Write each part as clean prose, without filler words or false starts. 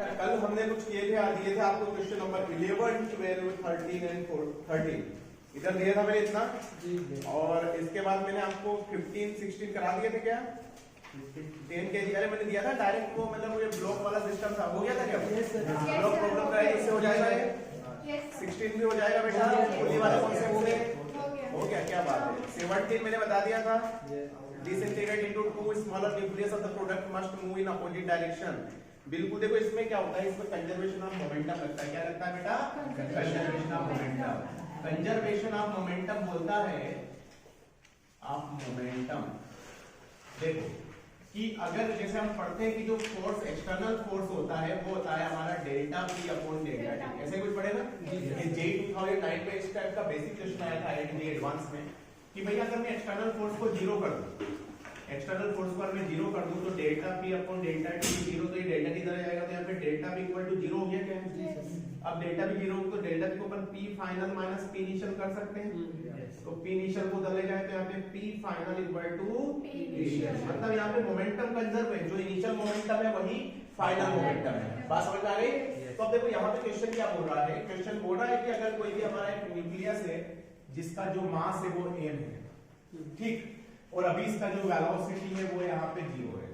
कल हमने कुछ किए थे, आज दिए थे आपको क्वेश्चन नंबर 11, 12, 13 एंड 13। इधर दिया था मैंने इतना जी। और इसके बाद मैंने आपको 15, 16 करा दिए थे क्या? 10 के जी मैंने दिया था डायरेक्ट वो, मतलब ये ब्लॉक वाला सिस्टम था, हो गया था क्या? ब्लॉक प्रॉब्लम का इससे हो जाएगा ये 16 भी हो जाएगा बेटा। होली वाले कौन से हो गए? हो गया, क्या बात है। 17 मैंने बता दिया था, disintegrate into two smaller nucleus of the product must move in opposite direction। बिल्कुल देखो इसमें क्या होता है, इसमें कंजर्वेशन ऑफ मोमेंटम लगता है। क्या लगता है बेटा? Conservation of momentum. Conservation of momentum बोलता है ऑफ मोमेंटम। देखो कि अगर जैसे हम पढ़ते हैं कि जो फोर्स एक्सटर्नल फोर्स होता है वो होता है हमारा delta P upon delta T, ऐसे कुछ पढ़े ना? ये जे 2009 में इस टाइप का बेसिक क्वेश्चन आया था आईआईटी एडवांस में कि भैया अगर मैं एक्सटर्नल फोर्स को जीरो कर दूं, एक्सटर्नल फोर्स पर मैं जीरो कर दूं तो delta P upon delta T zero, तो ये डेल्टा किधर आ जाएगा? तो यहाँ पे delta P equal to zero हो गया क्या? अब डेल्टा पी जीरो तो डेल्टा पी को अपन P final minus P initial कर सकते हैं। तो पी इनिशियल को उधर ले जाए तो यहाँ पे P final equal to P initial, मतलब यहाँ पे मोमेंटम कंजर्व है, जो इनिशियल मोमेंटम है वही फाइनल मोमेंटम है। बात समझ आ गई? तो अब देखो यहाँ पे क्वेश्चन क्या बोल रहा है, क्वेश्चन बोल रहा है कि अगर कोई भी हमारा एक न्यूक्लियस है जिसका जो मास है वो m है, ठीक, और अभी इसका जो वेलोसिटी है वो यहाँ पे 0 है,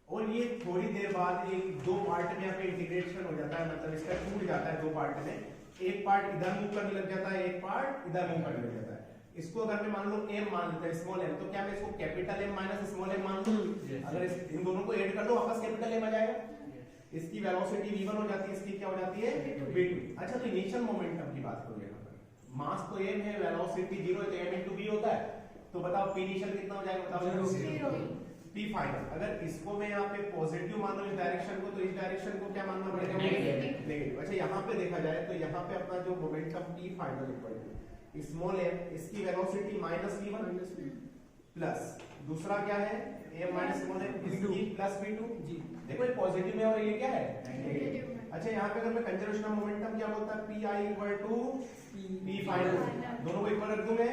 और ये थोड़ी देर बाद एक दो पार्ट में यहाँ पे इंटीग्रेशन हो जाता है, मतलब इसका टूट जाता है दो पार्ट में, एक पार्ट इधर मूव करने लग जाता है, एक पार्ट इधर मूव करने लग जाता है। इसको अगर मैं मान लो m मान लेते हैं, स्मॉल m, तो क्या मैं इसको capital M minus small m मान लूं? अगर इन दोनों को ऐड कर दो वापस कैपिटल M आ जाएगा। इसकी वेलोसिटी v1 हो जाती है, इसकी क्या हो जाती है? v2। अच्छा, तो इनिशियल मोमेंटम की बात करो, यहाँ पर मास तो m है, वेलोसिटी 0 है, तो m into v होता है, तो बताओ p इनिशियल कितना हो जाएगा? बताओ 0। p फाइनल, अगर इसको मैं यहाँ पे पॉजिटिव मानूं इस डायरेक्शन को, तो इस डायरेक्शन को क्या मानना पड़ेगा? नेगेटिव। अच्छा, यहाँ पे देखा जाए तो यहाँ पे अपना जो momentum p final equal to small m, इसकी वेलोसिटी माइनस v1 प्लस दूसरा क्या है m माइनस स्मॉल m, इसकी प्लस v2 जी। देखो ये पॉजिटिव में और ये क्या है? नेगेटिव। अच्छा, यहाँ पे अगर मैं कंजर्वेशन ऑफ मोमेंटम क्या होता है? pi equal to p final, दोनों को इक्वल रख दूं मैं,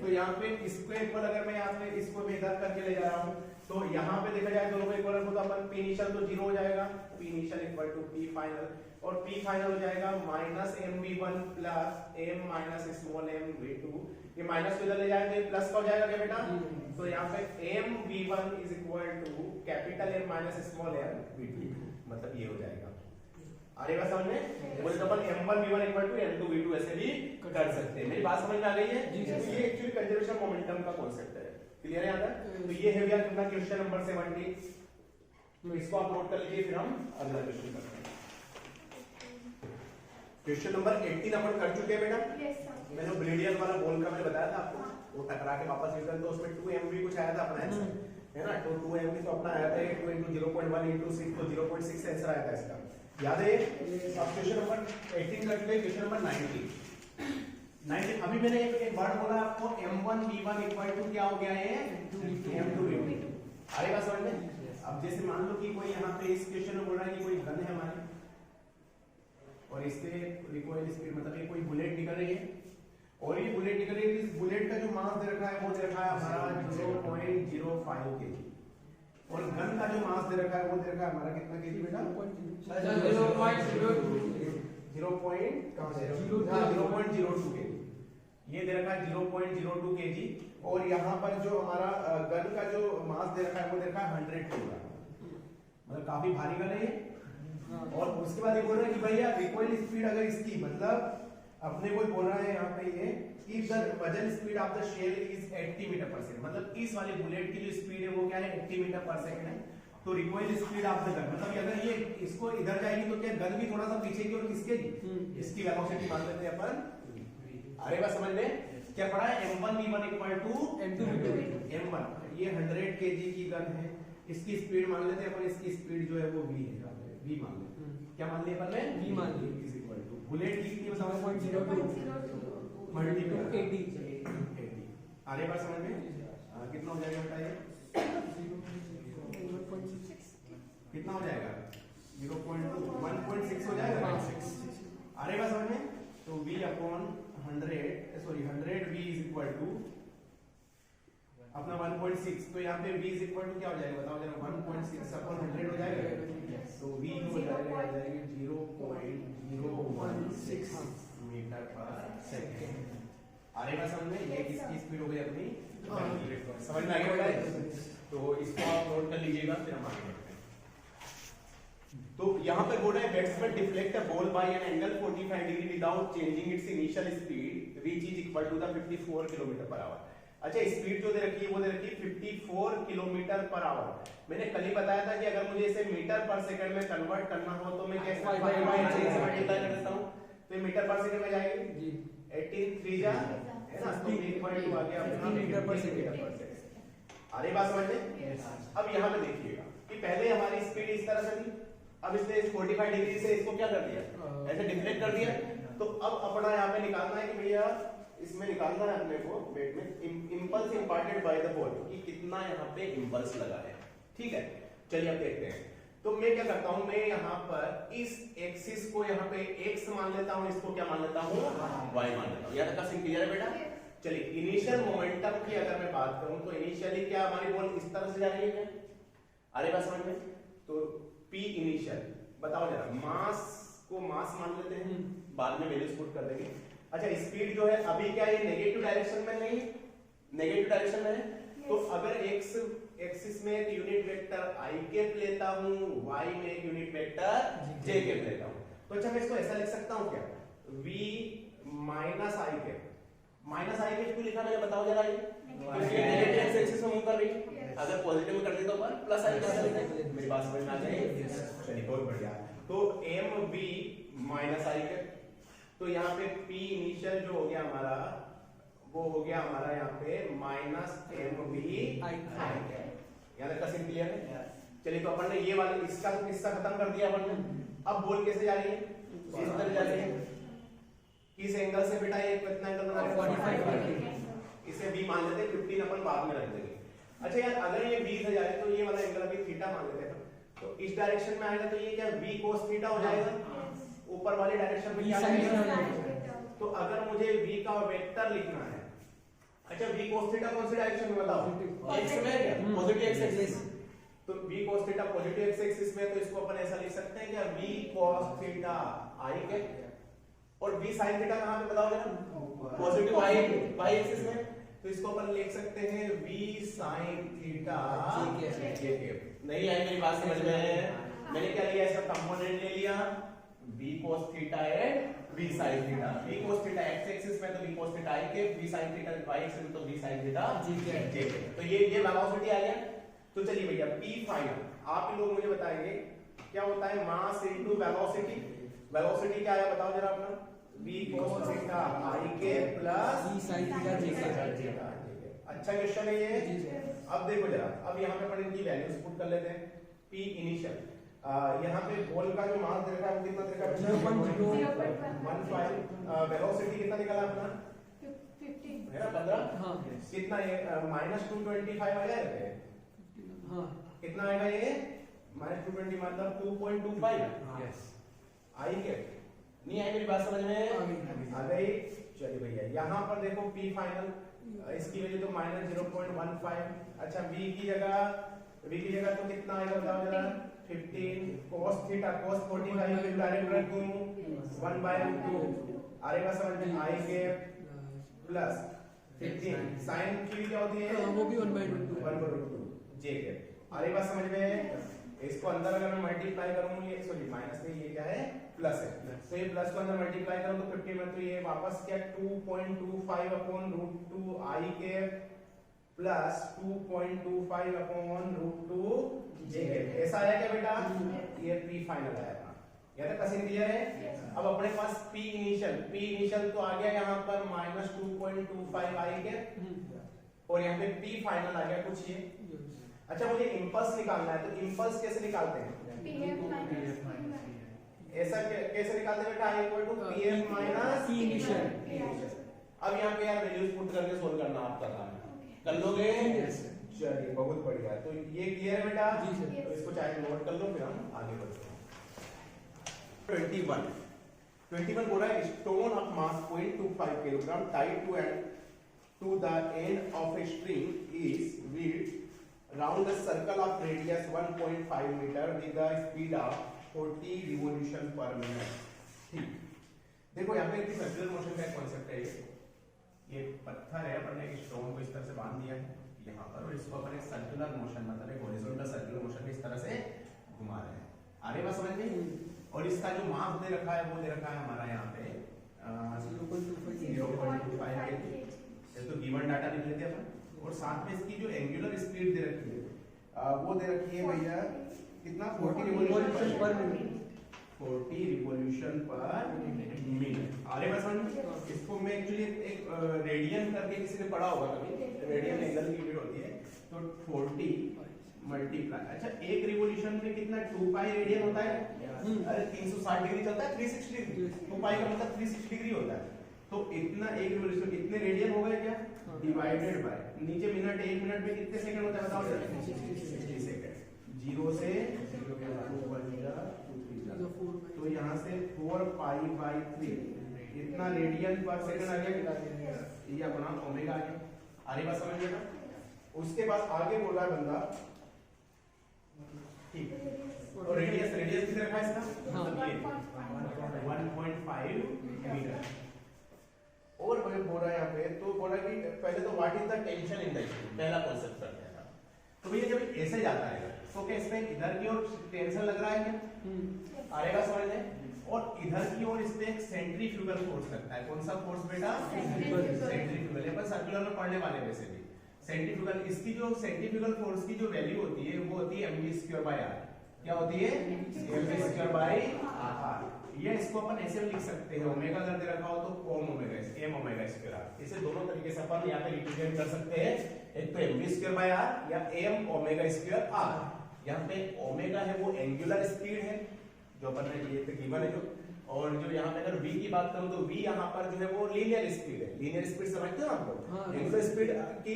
तो यहाँ पे इसको इक्वल, अगर मैं यहाँ पे इसको मैं इधर करके ले जा रहा हूँ, तो यहाँ पे देखा जाए दोनों को इक्वल रखो तो अपन p इनिशियल तो 0 हो जाएगा, p initial equal to p final, और p फाइनल हो जाएगा minus mv1 plus m minus small m v2। ये माइनस को इधर ले जाए तो ये प्लस का हो जाएगा क्या बेटा? तो यहाँ पे mv1 is equal to capital M minus small m v2, मतलब ये हो जाएगा। आएगा समझ में? बोले तो अपन m1 v1 equal to m2 v2 ऐसे भी कर सकते हैं। मेरी बात समझ में आ गई है? तो ये एक्चुअली कंजर्वेशन मोमेंटम का कांसेप्ट है। क्लियर है यहाँ तक? तो ये है भैया अपना क्वेश्चन नंबर 70। तो इसको आप नोट कर लीजिए, फिर हम अगला क्वेश्चन करते हैं। क्वेश्चन नंबर 18 अपन कर चुके हैं बेटा। मैंने ब्रिलियन वाला बॉल का मैंने बताया था आपको, वो टकरा के वापस रिटर्न, तो उसमें 2 mv कुछ आया था अपना आंसर, है ना? तो 2 mv तो अपना आया था 2 into 0.1 into 6, तो 0.6 आंसर आया था इसका, याद है? अब क्वेश्चन नंबर 18 कर चुके, क्वेश्चन नंबर 19। अभी मैंने एक वर्ड बोला आपको, m1 v1 इक्वल टू क्या हो गया है? m2 v2। आएगा समझ में? अब जैसे मान लो कि कोई यहाँ पे इस क्वेश्चन में बोल रहा है कि कोई गन है हमारी और इससे रिकॉइल स्पीड, मतलब ये कोई बुलेट निकल रही है, और ये बुलेट निकल रही है, इस बुलेट का जो मास दे रखा है वो दे रखा है हमारा 0.05 kg, और गन का जो मास दे रखा है वो दे रखा है हमारा कितना केजी बेटा? 0.02 kg। ये दे रखा है 0.02 kg, और यहाँ पर जो हमारा गन का जो मास दे रखा है वो दे रखा है 100 किलोग्राम, मतलब काफी भारी गन है ये। और उसके बाद ये बोल रहे हैं कि भैया रिकॉइल स्पीड अगर इसकी, मतलब अपने को बोल रहा है यहाँ पे ये इफ द वजन speed of the shell is 80 meter per second, मतलब इस वाले बुलेट की जो स्पीड है वो क्या है? 80 मीटर पर सेकंड है। तो recoil speed of the gun, मतलब अगर ये इसको इधर जाएगी तो क्या गन भी थोड़ा सा पीछे की ओर खिसकेगी? इसकी वेलोसिटी मान लेते हैं अपन। अरे बात समझ में? क्या पढ़ा है? m1 v1 equal to m2 v2। m1 ये 100 kg की गन है, इसकी स्पीड मान लेते हैं अपन, इसकी स्पीड जो है वो v है, v मान लेते हैं। क्या मान लिया अपन ने? v मान लिया, इज इक्वल टू बुलेट की कितनी बताओ? 0.02 मल्टीप्लाई 80। आगे बात समझ में? कितना हो जाएगा बेटा? ये कितना हो जाएगा? 0.2 1.6 हो जाएगा। आगे बात समझ में? तो v upon 100 v is equal to अपना 1.6, तो यहाँ पे v इज इक्वल टू क्या हो जाएगा बताओ जरा? 1.6 अपॉन 100 हो जाएगा, तो v हो जाएगा 0.016 मीटर पर सेकेंड। आ रही बात समझ में? ये किसकी स्पीड हो गई अपनी? समझ में आ गया बेटा? तो इसको आप नोट कर लीजिएगा, फिर हम आगे बढ़ते हैं। तो यहाँ पे बोल रहा है batsman deflect a ball by an angle 45 degree without changing its initial speed which is equal to the 54 kilometer per hour. अच्छा, स्पीड जो दे रखी है वो दे रखी है 54 किलोमीटर पर आवर। मैंने कल ही बताया था कि अगर मुझे इसे मीटर पर सेकंड में कन्वर्ट करना हो तो मैं कैसे 5 बाय 6 से मल्टीप्लाई कर देता हूं, तो ये मीटर पर सेकंड में जाएगी जी। 18 3 जा है ना, तो 1.2 आ गया अपना मीटर पर सेकंड। आ रही बात समझ में? अब यहाँ पे देखिएगा कि पहले हमारी स्पीड इस तरह से थी, अब इसने 45 डिग्री से इसको क्या कर दिया, ऐसे डिफ्लेक्ट कर दिया। तो अब अपना यहाँ पे निकालना है कि भैया इसमें निकालना है अपने को बेट में impulse imparted by the ball, कि कितना यहाँ पे इंपल्स लगा है। ठीक है, चलिए अब देखते हैं। तो मैं क्या करता हूं, मैं यहाँ पर इस एक्सिस को यहाँ पे x मान लेता हूं, इसको क्या मान लेता हूं, y मान लेता हूं। यहाँ तक का सीन क्लियर है बेटा? चलिए, इनिशियल मोमेंटम की अगर मैं बात करूं तो इनिशियली क्या हमारी बॉल इस तरह से जा रही है, अरे बात समझ में? तो p इनिशियल बताओ जरा, मास को मास मान लेते हैं, बाद में वैल्यूज पुट कर देंगे। अच्छा, स्पीड जो है अभी क्या ये नेगेटिव डायरेक्शन में नहीं, नेगेटिव डायरेक्शन में है, तो अगर x एक्सिस में एक यूनिट वेक्टर i कैप लेता हूं, y में एक यूनिट वेक्टर j कैप लेता हूं, तो अच्छा मैं इसको ऐसा लिख सकता हूं क्या, v minus i cap. Minus i cap क्यों लिखा मैंने बताओ जरा, ये क्योंकि नेगेटिव एक्सिस में मूव कर रही है, अगर पॉजिटिव में कर दे तो पर प्लस i कैसे लिखते हैं, मेरी बात समझ में आ गई? चलिए बहुत बढ़िया। तो mv माइनस i कैप, तो यहाँ पे p इनिशियल जो हो गया हमारा वो हो गया हमारा यहाँ पे माइनस mv i कैप। यहाँ तक का सीन क्लियर है? चलिए, तो अपन ने ये वाला इसका हिस्सा खत्म कर दिया अपन ने। अब बॉल कैसे जा रही है, इस तरह जा रही है, किस एंगल से बेटा, ये कितना एंगल बना रहा है 45, इसे b मान लेते हैं, 15 अपन बाद में रख देंगे। अच्छा यार, अगर ये 20 है जा रही है तो ये वाला एंगल अभी थीटा मान लेते हैं, तो इस डायरेक्शन में आएगा तो ये क्या v cos थीटा हो जाएगा, ऊपर वाली डायरेक्शन में क्या आएगा। तो अगर मुझे v का वेक्टर लिखना है, अच्छा v cos थीटा कौन सी डायरेक्शन में बताओ, x में क्या, पॉजिटिव x एक्सिस, तो v cos theta positive x axis में, तो इसको अपन ऐसा लिख सकते हैं क्या, v cos थीटा i के, और v sin थीटा कहां पे बताओ जरा, पॉजिटिव y एक्सिस में, तो इसको अपन लिख सकते हैं v sin थीटा j के। नहीं आई मेरी बात समझ में? मैंने क्या लिया, इसका कंपोनेंट ले लिया v cos theta and v sin theta. v cos theta x axis में तो v cos थीटा i के, v sin theta y axis में तो v sin थीटा j के। तो ये वेलोसिटी आ गया। तो चलिए भैया p फाइनल आप ही लोग मुझे बताएंगे क्या होता है, मास इनटू वेलोसिटी। वेलोसिटी क्या है बताओ जरा अपना, v cos थीटा i के plus v sin theta j के। अच्छा क्वेश्चन है ये। अब देखो जरा, अब यहाँ पे अपन इनकी वैल्यूज पुट कर लेते हैं। p इनिशियल, यहाँ पे बॉल का जो मास दे रखा है वो कितना दे रखा है, 0.15। वेलोसिटी कितना निकला अपना, 15 है ना, 15। हाँ, कितना ये -225 आ जाएगा। हाँ, कितना आएगा ये, -220 मतलब 2.25। यस, आई के नहीं आई मेरी बात समझ में आ गई? चलिए भैया, यहाँ पर देखो p फाइनल, इसकी वैल्यू तो -0.15। अच्छा, v की जगह तो कितना आएगा बताओ जरा, 15 cos थीटा cos 45 को डायरेक्ट रख दूं 1/2 आएगा समझ में, i के प्लस 15 sin की क्या होती है, वो भी 1/2 j के। आगे बात समझ में? इसको अंदर अगर मैं मल्टीप्लाई करूं, ये सॉरी माइनस नहीं, ये क्या है प्लस है, तो ये प्लस को अंदर मल्टीप्लाई करूं तो 50 में, तो ये वापस क्या 2.25/√2 i के प्लस 2.25/√2 j के। ऐसा आया क्या बेटा? ये p फाइनल आया था। यहाँ तक क्वेश्चन क्लियर है? अब अपने पास p इनिशियल तो आ गया यहाँ पर -2.25 i के, और यहाँ पे p फाइनल आ गया कुछ ये। अच्छा, मुझे इंपल्स निकालना है, तो इंपल्स कैसे निकालते हैं, ऐसा कैसे निकालते हैं बेटा, pf माइनस p इनिशियल। अब यहाँ पे यार वैल्यूज पुट करके सोल्व करना आपका काम है, कर लोगे? चलिए बहुत बढ़िया। तो ये क्लियर है बेटा? जी सर। तो इसको चाहे नोट कर लो, फिर हम आगे बढ़ते हैं। 21 बोल रहा है, stone of mass 0.25 kilogram tied to the end of a string is width round a circle of radius 1.5 meter with the speed of 40 revolution per minute. ठीक, देखो यहाँ पे सर्कुलर मोशन का एक कॉन्सेप्ट है। ये पत्थर है, अपन ने एक स्टोन को इस तरह से बांध दिया है यहाँ पर, और इसको अपन एक सर्कुलर मोशन मतलब एक हॉरिजॉन्टल सर्कुलर मोशन में इस तरह से घुमा रहे हैं। आगे बात समझ में? और इसका जो मास दे रखा है वो दे रखा है हमारा यहाँ पे 0.25 तो गिवन डाटा लिख लेते हैं अपन। और साथ में इसकी जो एंगुलर स्पीड दे रखी है वो दे रखी है भैया कितना 40 रिवॉल्यूशन पर मिनट। 40 रिवॉल्यूशन पर मिनट। अरे बस इसको मैं एक्चुअली एक रेडियन करके किसी ने पढ़ा होगा कभी, रेडियन एंगल की यूनिट होती है। तो 40 मल्टीप्लाई, अच्छा एक रिवॉल्यूशन में कितना 2 पाई रेडियन होता है? अरे 360 डिग्री चलता है, 360 डिग्री। 2 पाई का मतलब 360 डिग्री होता है। तो इतना एक रिवॉल्यूशन कितने रेडियन हो गए क्या? डिवाइडेड बाय नीचे मिनट, 1 मिनट में कितने सेकंड होता है बताओ जरा? 60 सेकंड। 0 से 2 तो यहाँ से 4 पाई बाई 3 इतना रेडियन पर सेकंड आ गया। ये अपना ओमेगा आ गया। आगे बात समझ लेना। उसके बाद आगे बोला है बंदा, ठीक, और रेडियस कितना रखा है इसका? 1.5 मीटर। और बोल रहा है यहाँ पे, तो बोला कि पहले तो what is the tension in the spring, पहला कॉन्सेप्ट करते हैं। तो भैया जब ऐसे जाता है तो क्या इसमें इधर की ओर टेंशन लग रहा है क्या? आएगा समझ में? और इधर की ओर इस पे एक सेंट्रीफ्यूगल फोर्स लगता है। कौन सा फोर्स बेटा? सेंट्रीफ्यूगल। ये अपन सर्कुलर में पढ़ने वाले वैसे भी सेंट्रीफ्यूगल। इसकी जो सेंट्रीफ्यूगल फोर्स की जो वैल्यू होती है वो होती है mv²/r। क्या होती है? mv²/r। ये इसको अपन ऐसे भी लिख सकते हैं, ओमेगा अगर दे रखा हो तो कॉम ओमेगा m ओमेगा²r। इसे दोनों तरीके से अपन यहाँ पे रिप्रेजेंट कर सकते हैं, एक तो mv²/r या m ओमेगा²r। यहाँ पे ओमेगा है वो एंगुलर स्पीड है जो अपन ने ये गिवन है जो, और जो यहाँ पे अगर v की बात करूं तो v यहाँ पर जो है वो लीनियर स्पीड है। लीनियर स्पीड समझते हो आप लोग? एंगुलर स्पीड की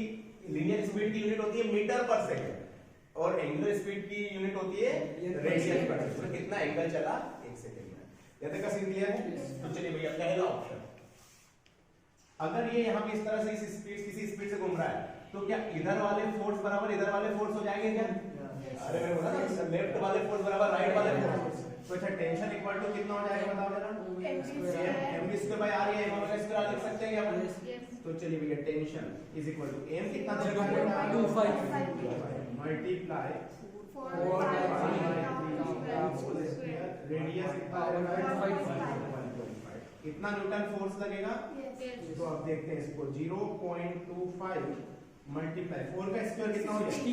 लीनियर स्पीड की यूनिट होती है मीटर पर सेकंड, और एंगुलर स्पीड की यूनिट होती है रेडियन पर सेकंड। तो कितना एंगल चला 1 सेकंड में। ये तक का सीन क्लियर है? तो चलिए भैया पहला ऑप्शन, अगर ये यहाँ पे इस तरह से इस स्पीड किसी स्पीड से घूम रहा है तो क्या इधर वाले फोर्स बराबर इधर वाले फोर्स हो जाएंगे क्या? अरे मैं बोला ना लेफ्ट वाले फोर्स बराबर राइट वाले फोर्स। तो अच्छा टेंशन इक्वल टू कितना हो जाएगा बताओ जरा? mv²/r या m ओमेगा² लिख सकते हैं अपन। तो चलिए भैया tension is equal to m कितना दे रखा है? 25 मल्टीप्लाई 4 रेडियस कितना होगा? 1.5। कितना न्यूटन फोर्स लगेगा? तो अब देखते हैं इसको 0.25 मल्टीप्लाई 4 का स्क्वायर कितना हो जाएगा?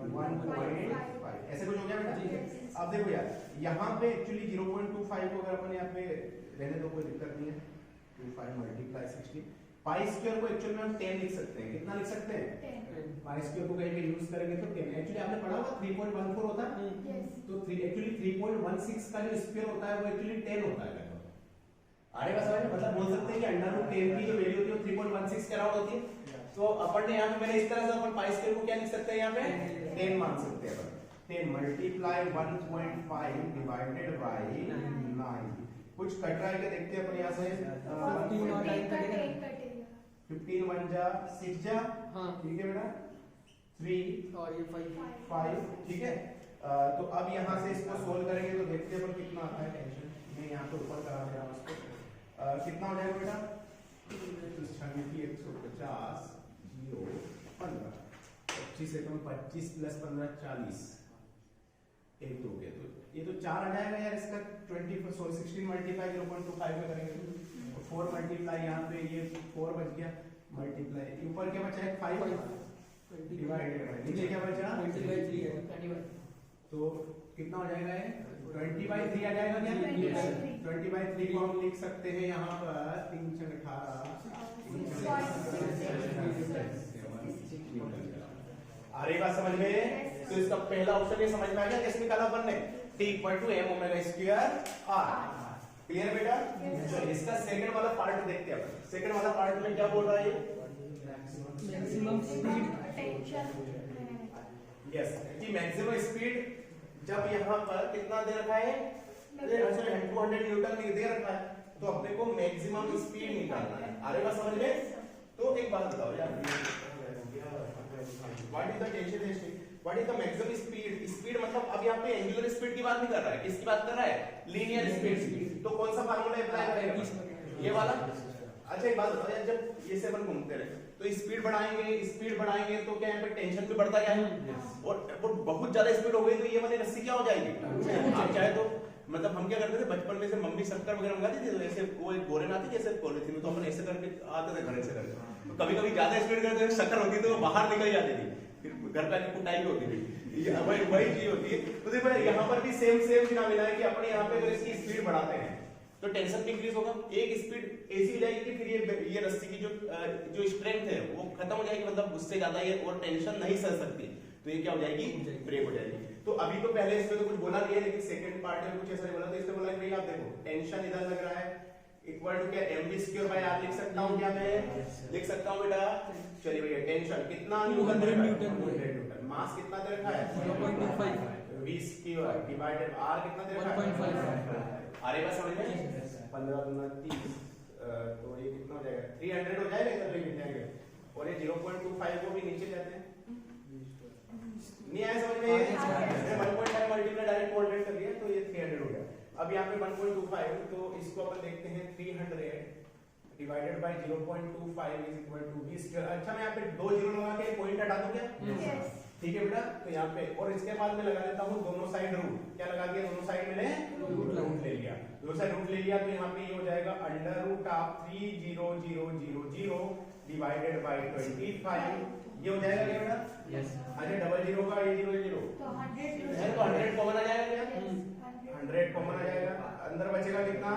1.5 ऐसे कुछ हो गया बेटा? अब देखो यार यहाँ पे एक्चुअली 0.25 को अगर अपन यहाँ पे रहने दो कोई दिक्कत नहीं है। 25 मल्टीप्लाई 60 पाई स्क्वायर को एक्चुअली में हम 10 लिख सकते हैं। कितना लिख सकते हैं? 10। पाई स्क्वायर को कहीं पे यूज करेंगे तो 10। एक्चुअली आपने पढ़ा होगा 3.14 होता है। तो एक्चुअली 3.16 का जो स्क्वायर होता है वो एक्चुअली 10 होता है। आगे बात समझ में? मतलब बोल सकते हैं कि √10 की जो वैल्यू होती है वो 3.16 के अराउंड होती है। तो अपन ने यहाँ पे मैंने इस तरह से अपन पाई स्क्वायर को क्या लिख सकते हैं? यहाँ पे 10 मान सकते हैं अपन। 10 मल्टीप्लाई 1.5 डिवाइडेड बाय 9। कुछ कट रहा है क्या देखते हैं अपन यहाँ से? 15 1 जा 6 जा, ठीक है बेटा 3 और ये 5, ठीक है। तो अब यहाँ से इसको सोल्व करेंगे तो देखते हैं अपन कितना आता है। टेंशन मैं यहाँ पे ऊपर करा दे रहा हूँ इसको। कितना हो जाएगा बेटा? 150 0 15 25 से कम 25 प्लस 15 40 एक दो गया। तो ये तो 4 आ जाएगा यार इसका। 16 मल्टीप्लाई 0.25 में करेंगे तो 4 मल्टीप्लाई यहाँ पे ये 4 बच गया मल्टीप्लाई ऊपर क्या बचा है 5 डिवाइडेड बाय नीचे क्या बचा 20/3 तो कितना हो जाएगा ये 20/3 आ जाएगा क्या? 20/3 को हम लिख सकते हैं यहाँ पर 3 × 18 आ रही बात समझ में? तो इसका पहला ऑप्शन ये समझ में आ गया कैसे निकाला अपन ने? T = m ओमेगा² r। क्लियर बेटा? इसका सेकंड वाला पार्ट देखते हैं अपन। सेकंड वाला पार्ट में क्या बोल रहा है? मैक्सिमम स्पीड यस कि मैक्सिमम स्पीड जब यहाँ पर कितना दे रखा है? 200 न्यूटन दे रखा है। तो अपने को मैक्सिमम स्पीड निकालना है। आ रही बात समझ में? तो एक बात बताओ यार, what is the tension? What is the maximum speed? Speed मतलब अब यहाँ यहाँ पे एंगुलर स्पीड की बात नहीं कर रहा है, किसकी बात कर रहा है, लीनियर स्पीड। तो कौन सा फार्मूला अप्लाई करेंगे, ये वाला। अच्छा एक बात बताओ, जब ये 7 घूमते रहे तो स्पीड बढ़ाएंगे तो क्या यहाँ पे टेंशन भी बढ़ता जाएगा, और बहुत ज्यादा स्पीड हो गई तो ये वाली रस्सी क्या हो जाएगी। आप चाहे तो मतलब हम क्या करते थे बचपन में से, मम्मी शक्कर वगैरह मंगाती थी तो ऐसे वो एक बोरे में आती जैसे पॉलिथीन में, तो अपन ऐसे करके आते थे घर से करके, तो कभी कभी ज्यादा स्पीड करते थे शक्कर होती तो वो बाहर निकल जाती थी, फिर घर पे कुटाई भी होती थी, वही चीज होती है। तो देखो यहाँ पर भी सेम फिनोमेना है कि अपने यहाँ पे अगर इसकी स्पीड बढ़ाते हैं तो टेंशन भी इंक्रीज होगा, एक स्पीड ऐसी हो जाएगी कि फिर ये रस्सी की जो स्ट्रेंथ है वो खत्म हो जाएगी, मतलब उससे ज्यादा ये और टेंशन नहीं सह सकती, तो ये क्या हो जाएगी, ब्रेक हो जाएगी। तो अभी तो पहले इसमें तो कुछ बोला नहीं है, लेकिन सेकंड पार्ट में कुछ ऐसा नहीं बोला, तो इसमें बोला कि भाई आप देखो टेंशन इधर लग रहा है इक्वल टू क्या mv²/r लिख सकता हूँ, क्या मैं लिख सकता हूँ बेटा, चलिए भैया टेंशन कितना 200 न्यूटन, मास कितना दे रखा है 0.25, v² डिवाइडेड r कितना दे रखा है 1.5, अरे बस समझ में 15 दूना 30, तो ये कितना हो जाएगा 300 हो जाएगा, इधर लिख जाएंगे, और ये 0.25 को भी नीचे जाते हैं, नहीं आया समझ में, 1.5 मल्टीप्लाई डायरेक्ट कोऑर्डिनेट कर दिया तो ये 300 हो गया। अब यहाँ पे 1.25, तो इसको अपन देखते हैं 300 divided by 0.25 is equal to v²। अच्छा मैं यहाँ पे 2 जीरो लगा के पॉइंट हटा दूं क्या, ठीक है बेटा, तो यहाँ पे और इसके बाद मैं लगा देता हूँ दोनों साइड रूट, क्या लगा दिया, दोनों साइड मैंने रूट ले लिया, दोनों साइड रूट ले लिया, तो यहाँ पे ये हो जाएगा √30000 डिवाइडेड बाय 25, ये हो जाएगा क्या बेटा, यस। अच्छा डबल जीरो का ये 0 0 तो 100 कॉमन आ जाएगा क्या, 100 कॉमन आ जाएगा, अंदर बचेगा कितना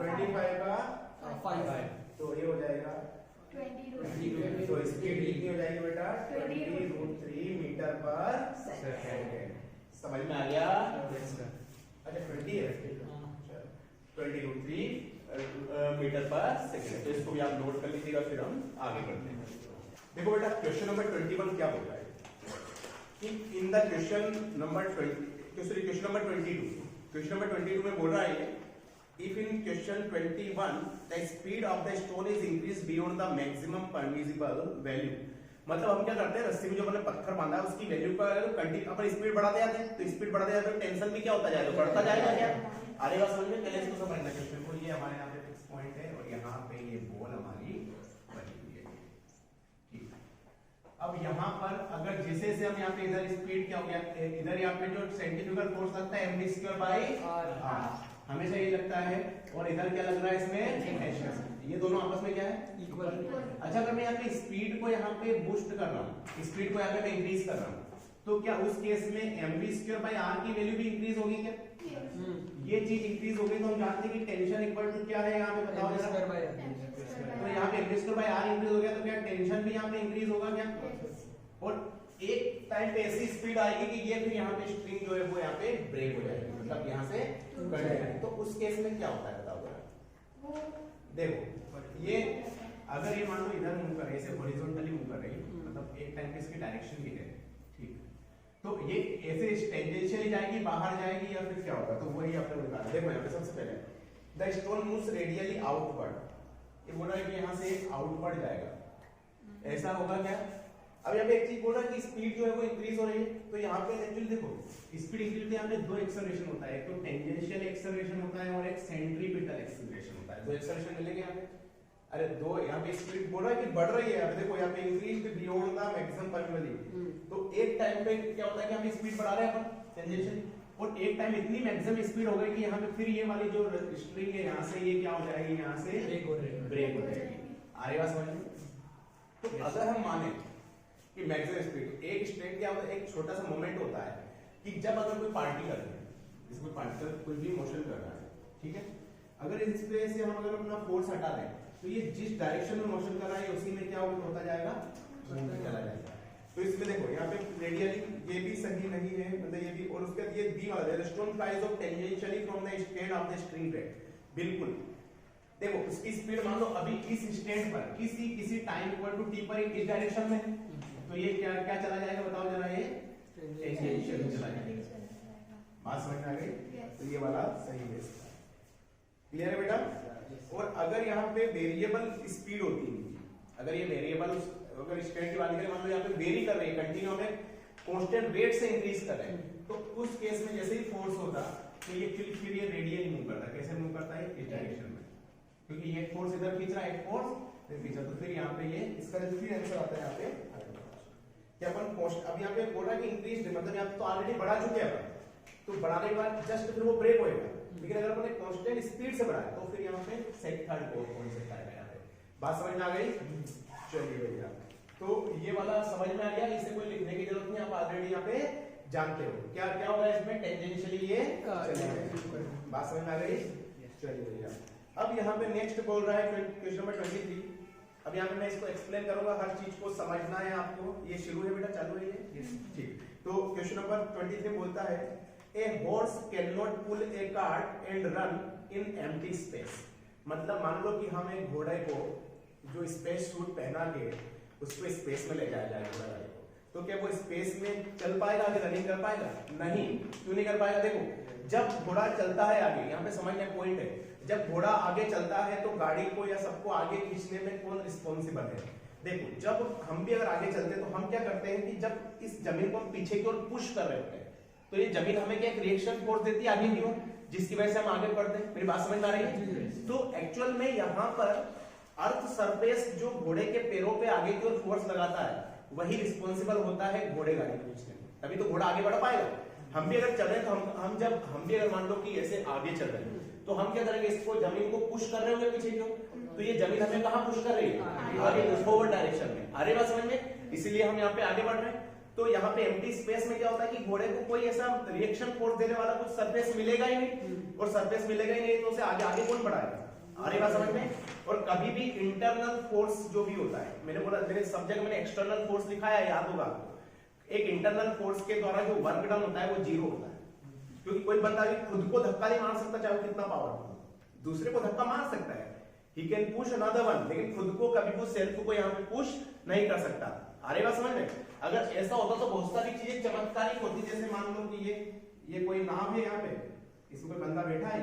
25 का 5, तो ये हो जाएगा 20, तो स्पीड कितनी हो जाएगी बेटा 20√3 मीटर पर सेकंड, समझ में आ गया, अच्छा 20 है, 20√3 मीटर पर सेकंड, तो इसको भी आप नोट कर लीजिएगा, फिर हम आगे बढ़ते हैं। देखो बेटा क्वेश्चन नंबर 21 क्या बोल रहा है कि इन द क्वेश्चन नंबर 22 में बोल रहा है if in question 21 the speed of the stone is increase beyond the maximum permissible value, मतलब हम क्या करते हैं रस्सी में जो हमने पत्थर बांधा है उसकी वैल्यू पर अपन स्पीड बढ़ाते जाते हैं, तो स्पीड बढ़ाते जाते हैं तो टेंशन भी क्या होता जाएगा, बढ़ता जाएगा क्या, अरे बात समझ में, पहले इसको समझना क्वेश्चन को, ये हमारे यहाँ पे फिक्स पॉइंट है और यहाँ पे ये बॉल हमारी बनी हुई है, अब यहाँ पर अगर जैसे जैसे हम यहाँ पे इधर स्पीड क्या हो गया, इधर यहाँ पे जो सेंट्रीफ्यूगल फोर्स लगता है mv²/r, हमेशा ये लगता है, और इधर क्या लग रहा है इसमें टेंशन, ये दोनों आपस में क्या है इक्वल। अच्छा अगर मैं यहाँ पे स्पीड को यहाँ पे बूस्ट कर रहा हूँ, स्पीड को यहाँ पे मैं इंक्रीज कर रहा हूँ, तो क्या उस केस में mv²/r की वैल्यू भी इंक्रीज होगी क्या, ये चीज इंक्रीज हो गई, तो हम जानते हैं कि टेंशन इक्वल टू क्या है यहाँ पे बताओ जरा, तो यहाँ पे mv²/r इंक्रीज हो गया, तो क्या टेंशन भी यहाँ पे इंक्रीज होगा क्या, और एक टाइम पे ऐसी स्पीड आएगी कि ये फिर यहाँ पे स्ट्रिंग जो है वो यहाँ पे ब्रेक हो जाएगी, मतलब यहाँ से कट जाएगी, तो उस केस में क्या होता है बताओ जरा, देखो ये अगर ये मान लो इधर मूव कर रही है, ऐसे हॉरिजॉन्टली मूव कर रही है, मतलब एक टाइम पे इसकी डायरेक्शन भी है, ठीक, तो ये ऐसे टेंजेंशियली जाएगी, बाहर जाएगी, या फिर क्या होगा, तो वही आपने बताया। देखो यहाँ पे सबसे पहले the stone moves radially outward, ये बोल रहा है कि यहाँ से आउटवर्ड जाएगा, ऐसा होगा क्या, अब यहाँ पे एक चीज बोल रहा है कि स्पीड जो है वो इंक्रीज हो रही है, तो यहाँ पे एक्चुअली देखो स्पीड इंक्रीज यहाँ पे दो एक्सेलरेशन होता है, एक तो टेंजेंशियल एक्सेलरेशन होता है और एक सेंट्रीपिटल एक्सेलरेशन होता है, दो एक्सेलरेशन मिलेंगे यहाँ पे, अरे दो यहाँ पे स्पीड बोल रहा है कि बढ़ रही है, देखो यहाँ पे increase beyond the maximum permissible, तो एक टाइम पे क्या होता है कि हम स्पीड बढ़ा रहे हैं अपन टेंजेंशियल, और एक टाइम इतनी मैक्सिमम स्पीड हो गई कि यहाँ पे फिर ये वाली जो स्ट्रिंग है यहाँ से ये क्या हो जाएगी, यहाँ से ब्रेक हो जाएगी, आ रही बात समझ में। तो अगर हम माने कि मैक्सिमम स्पीड, एक स्ट्रिंग क्या होता है, एक छोटा सा मोमेंट होता है कि जब अगर कोई पार्टिकल जिसमें पार्टिकल कोई भी मोशन कर रहा है, ठीक है, अगर इस पे से हम अगर अपना फोर्स हटा दें तो ये जिस डायरेक्शन में मोशन कर रहा है उसी में क्या होता जाएगा, चला जाएगा। तो इसमें देखो यहाँ पे रेडियली ये भी सही नहीं है, मतलब ये भी, और उसके बाद ये दी वाला है stone flies off tangentially from the strand of the string break, बिल्कुल देखो उसकी स्पीड मान लो अभी इस स्ट्रेंड पर किसी टाइम इक्वल टू t पर इस डायरेक्शन में, तो ये क्या क्या चला जाएगा बताओ जरा, ये टेंजेंशियल चला जाएगा, बात समझ में आ गई, तो ये वाला सही है, क्लियर है बेटा। और अगर यहाँ पे वेरिएबल स्पीड होती है, अगर ये वेरिएबल अगर स्ट्रेंड की बात करें, मान लो यहाँ पे वेरी कर रही है, कंटिन्यू में कांस्टेंट रेट से इंक्रीज कर रहे हैं, तो उस केस में जैसे ही फोर्स होता तो ये फिर ये रेडियली मूव करता। कैसे मूव करता है? इस डायरेक्शन में, क्योंकि ये फोर्स इधर खींच रहा है, एक फोर्स फिर खींचा, तो फिर यहाँ पे ये इसका जो फिर आंसर आता है यहाँ पे कि अपन कॉस्ट। अब यहाँ पे बोल रहा है कि इंक्रीज, मतलब यहाँ तो ऑलरेडी बढ़ा चुके हैं अपन, तो बढ़ाने के बाद जस्ट फिर वो ब्रेक होएगा। लेकिन अगर अपन कांस्टेंट स्पीड से बढ़ाए तो फिर यहाँ पे सेकंड थर्ड फोर्थ पॉइंट से आएगा। यहाँ पे बात समझ में आ गई? चलिए भैया, तो ये वाला समझ में आ गया, इसे कोई लिखने की जरूरत नहीं, आप ऑलरेडी यहाँ पे जानते हो क्या क्या होगा इसमें। टेंजेंशियली ये चलेगा। बात समझ में आ गई? चलिए भैया, अब यहाँ पे नेक्स्ट बोल रहा है क्वेश्चन नंबर 23। अब यहाँ पे मैं इसको एक्सप्लेन करूंगा, हर चीज को समझना है आपको। ये शुरू है बेटा, चालू है ये? ठीक। तो क्वेश्चन नंबर 23 बोलता है a horse can not pull a cart and run in empty space. मतलब मान लो कि हम एक घोड़े को जो स्पेस सूट पहना के उसको स्पेस में ले जाया जाए घोड़ा को, तो क्या वो स्पेस में चल पाएगा, आगे रनिंग कर पाएगा? नहीं। क्यों नहीं कर पाएगा? देखो, जब घोड़ा चलता है आगे, यहाँ पे समझने का पॉइंट है, जब घोड़ा आगे चलता है तो गाड़ी को या सबको आगे खींचने में कौन रिस्पॉन्सिबल है? देखो, जब हम भी अगर आगे चलते हैं तो हम क्या करते हैं कि जब इस जमीन को हम पीछे की ओर पुश कर रहे होते हैं तो ये जमीन हमें क्या एक रिएक्शन फोर्स देती है आगे की ओर, जिसकी वजह से हम आगे बढ़ते हैं। मेरी बात समझ में आ रही है? तो एक्चुअल में यहाँ पर अर्थ सरफेस जो घोड़े के पैरों पे आगे की ओर फोर्स लगाता है वही रिस्पॉन्सिबल होता है घोड़े गाड़ी को खींचने में, तभी तो घोड़ा आगे बढ़ पाएगा। हम भी अगर चल रहे हैं तो हम भी अगर मान लो कि ऐसे आगे चल रहे हैं तो हम क्या करेंगे, इसको जमीन को पुश कर रहे होंगे पीछे की ओर, तो ये जमीन हमें कहाँ पुश कर रही है? आगे, फॉरवर्ड डायरेक्शन में। आ रही बात समझ में? इसीलिए हम यहाँ पे आगे बढ़ रहे हैं। तो यहाँ पे एम्प्टी स्पेस में क्या होता है कि घोड़े को कोई ऐसा रिएक्शन फोर्स देने वाला कुछ सरफेस मिलेगा ही नहीं, और सरफेस मिलेगा ही नहीं तो उसे आगे आगे कौन बढ़ाएगा? आ रही बात समझ में? और कभी भी इंटरनल फोर्स जो भी होता है, मैंने बोला मेरे सब्जेक्ट में एक्सटर्नल फोर्स लिखा है, याद होगा आपको। एक इंटरनल फोर्स के द्वारा जो वर्क डन होता है वो जीरो होता है, क्योंकि कोई बंदा भी खुद को धक्का नहीं मार सकता, चाहे वो कितना पावरफुल, दूसरे को धक्का मार सकता है, he can push another one, लेकिन खुद को कभी वो सेल्फ को यहाँ पे पुश नहीं कर सकता। आ रही बात समझ में? अगर ऐसा होता तो बहुत सारी चीजें चमत्कारिक होती, जैसे मान लो कि ये कोई नाव है, यहाँ पे इसमें कोई बंदा बैठा है,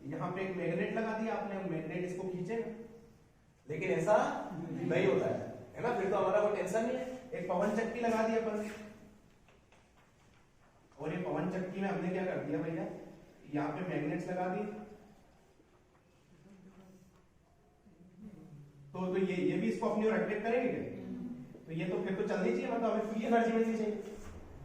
यहाँ पे एक मैग्नेट लगा दिया आपने, मैग्नेट इसको खींचेगा, लेकिन ऐसा नहीं होता है ना? फिर तो हमारा कोई टेंशन नहीं है। एक पवन चक्की लगा दी अपन, और ये पवन चक्की में हमने क्या कर दिया भैया, यहाँ पे मैग्नेट्स लगा दी, तो ये भी इसको अपनी ओर अट्रैक्ट करेंगे क्या? तो ये तो फिर तो चलनी चाहिए, मतलब हमें फ्री एनर्जी मिलनी चाहिए।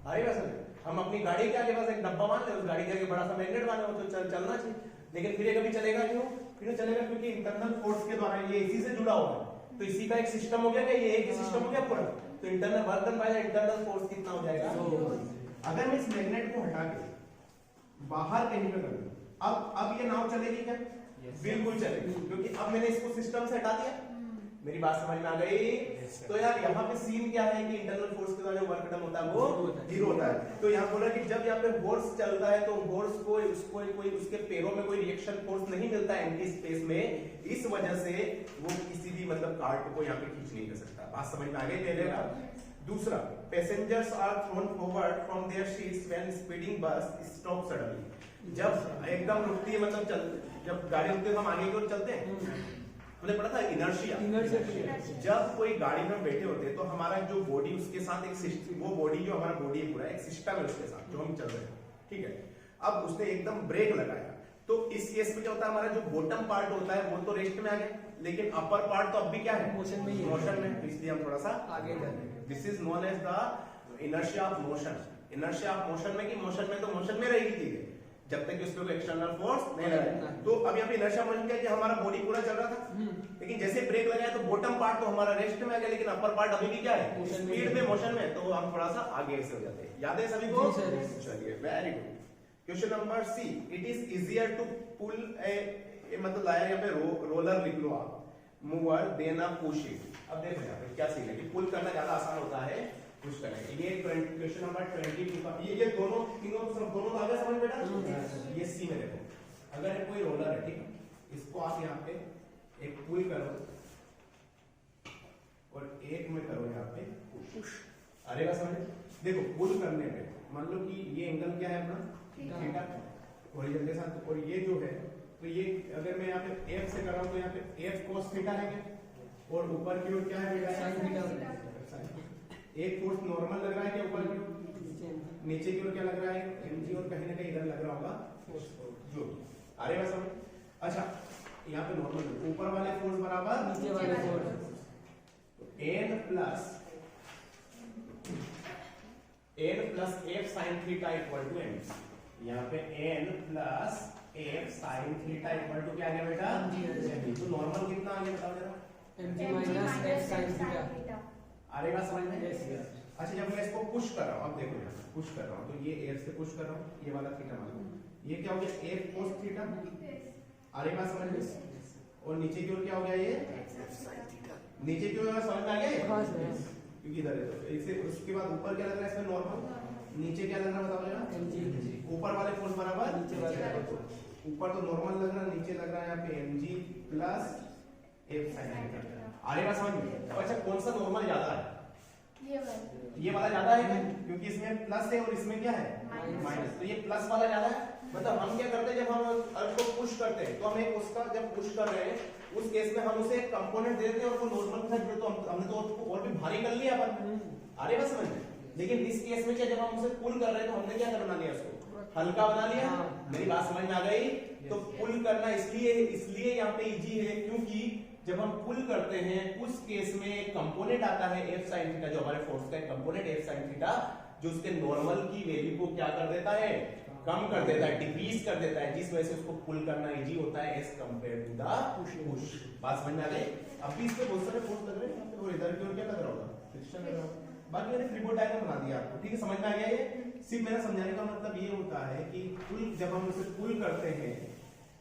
अरे वैसे हम अपनी गाड़ी के आगे बस एक डब्बा मान ले, उस गाड़ी के आगे बड़ा सा मैग्नेट माने, तो चलना चाहिए, लेकिन फिर ये कभी चलेगा क्यों? फिर चलेगा क्योंकि इंटरनल फोर्स के द्वारा ये इसी से जुड़ा हुआ है, तो इसी का एक सिस्टम हो गया क्या? ये एक ही सिस्टम हो गया पूरा, तो internal work done by the internal force कितना हो जाएगा? अगर मैं इस मैग्नेट को हटा के बाहर कहीं पे कर दूं, अब ये नाव चलेगी क्या? बिल्कुल चलेगी, क्योंकि अब मैंने इसको सिस्टम से हटा दिया। मेरी बात समझ में आ गई? तो यार यहाँ पे सीन क्या है कि इंटरनल फोर्स के द्वारा जो वर्क डन होता है वो जीरो होता है। तो यहाँ बोला कि जब यहाँ पे हॉर्स चलता है तो हॉर्स को उसको कोई उसके पैरों में कोई रिएक्शन फोर्स नहीं मिलता है एम्प्टी स्पेस में, इस वजह से वो किसी भी मतलब कार्ट को यहाँ पे खींच नहीं कर सकता। बात समझ में आ गई? पहले बात। दूसरा, passengers are thrown forward from their seats when speeding bus stop suddenly. जब एकदम रुकती है, मतलब जब गाड़ी रुकती है तो हम आगे की ओर चलते हैं, हमने पढ़ा था इनर्शिया। जब कोई गाड़ी में बैठे होते हैं तो हमारा जो बॉडी उसके साथ एक सिस्टम, वो बॉडी जो हमारा बॉडी है पूरा एक सिस्टम है उसके साथ जो हम चल रहे हैं, ठीक है। अब उसने एकदम ब्रेक लगाया तो इस केस में क्या होता है, हमारा जो बॉटम पार्ट होता है वो तो रेस्ट में आ गया, लेकिन अपर पार्ट तो अब भी क्या है? मोशन में ही, मोशन में। इसलिए हम थोड़ा सा आगे जा रहे हैं। This is known as the inertia of motion. Inertia of motion में कि मोशन में तो मोशन में रहेगी चीजें जब तक कि उस पर कोई एक्सटर्नल फोर्स नहीं लगा। तो अब यहाँ पे इनर्शिया मोशन क्या है कि हमारा बॉडी पूरा चल रहा था, लेकिन जैसे ब्रेक लगाया तो बॉटम पार्ट तो हमारा रेस्ट में आ गया, लेकिन अपर पार्ट अभी भी क्या है? स्पीड में, मोशन में। तो हम थोड़ा सा आगे से हो जाते हैं। याद है सभी को? चलिए, very good. Question number C, it is easier to pull a मतलब लाया यहाँ पे रोलर लिख लो आप, mower than a push it. अब देखो यहाँ पे क्या सीन है कि पुल करना ज्यादा आसान होता है पुश करने। ये क्वेश्चन नंबर 22 का ये दोनों तीनों सब दोनों आगे समझ बेटा। ये सी में देखो, अगर कोई रोलर है, ठीक है, इसको आप यहाँ पे एक पुल करो और एक में करो यहाँ पे पुश। अरे बात समझ? देखो पुल करने पे मान लो कि ये एंगल क्या है अपना थीटा ओरिजिन के साथ, और ये जो है तो ये अगर मैं यहाँ पे एफ से कर रहा हूँ तो यहाँ पे एफ कोस थीटा है क्या, और ऊपर की ओर क्या है बेटा? Sine theta. एक फोर्स नॉर्मल लग रहा है क्या ऊपर की ओर? नीचे की ओर क्या लग रहा है mg और कहीं ना कहीं इधर लग रहा होगा फोर्स जो आ रही है समझ। अच्छा यहाँ पे नॉर्मल ऊपर वाले फोर्स बराबर नीचे वाले force n plus f sin theta equal to mg। यहाँ पे n plus f sin theta equal to क्या है बेटा mg। तो नॉर्मल कितना आ गया बताओ जरा mg minus f sin theta. आ रही बात समझ में। Yes yes. अच्छा जब मैं इसको पुश कर रहा हूँ अब देखो यहाँ पुश कर रहा हूँ तो ये एयर से पुश कर रहा हूँ ये वाला थीटा मान लो ये क्या हो गया एयर कोस थीटा। आ रही बात समझ में। और नीचे की ओर क्या हो गया ये नीचे की ओर समझ में आ गया ये क्योंकि इधर है तो इसे उसके बाद ऊपर क्या लग रहा है इसमें नॉर्मल नीचे क्या लग रहा है बताओ जरा mg। ऊपर वाले फोर्स बराबर नीचे वाले ऊपर तो नॉर्मल लग रहा है नीचे लग रहा है यहाँ पे mg plus f sin theta. आ रही बात समझ में। अच्छा कौन सा नॉर्मल ज्यादा है ये वाला ज्यादा है क्या क्योंकि इसमें प्लस है और इसमें क्या है माइनस तो ये प्लस वाला ज्यादा है। मतलब हम क्या करते हैं जब हम अर्थ को पुश करते हैं तो हमें उसका जब पुश कर रहे हैं उस केस में हम उसे एक कंपोनेंट दे देते हैं और वो नॉर्मल के साथ जुड़े तो हमने तो उसको और भी भारी कर लिया अपन। आ रही बात समझ में। लेकिन इस केस में क्या जब हम उसे पुल कर रहे हैं तो हमने क्या बना लिया उसको हल्का बना लिया। मेरी बात समझ में आ गई। तो पुल करना इसलिए यहाँ पे इजी है क्योंकि जब हम पुल करते हैं उस केस में एक कंपोनेंट आता है f sin थीटा जो हमारे फोर्स का एक कंपोनेंट f sin थीटा जो उसके नॉर्मल की वैल्यू को क्या कर देता है कम कर देता है डिक्रीज कर देता है जिस वजह से उसको पुल करना इजी होता है as compare to the push. बात समझ में आ गई। अब भी इसमें बहुत सारे फोर्स लग रहे हैं और इधर की ओर क्या लग रहा होगा फ्रिक्शन लग रहा होगा। बाकी मैंने फ्री बॉडी डायग्राम बना दिया आपको ठीक है समझ में आ गया। ये सिर्फ मेरा समझाने का मतलब ये होता है कि पुल जब हम उसे पुल करते हैं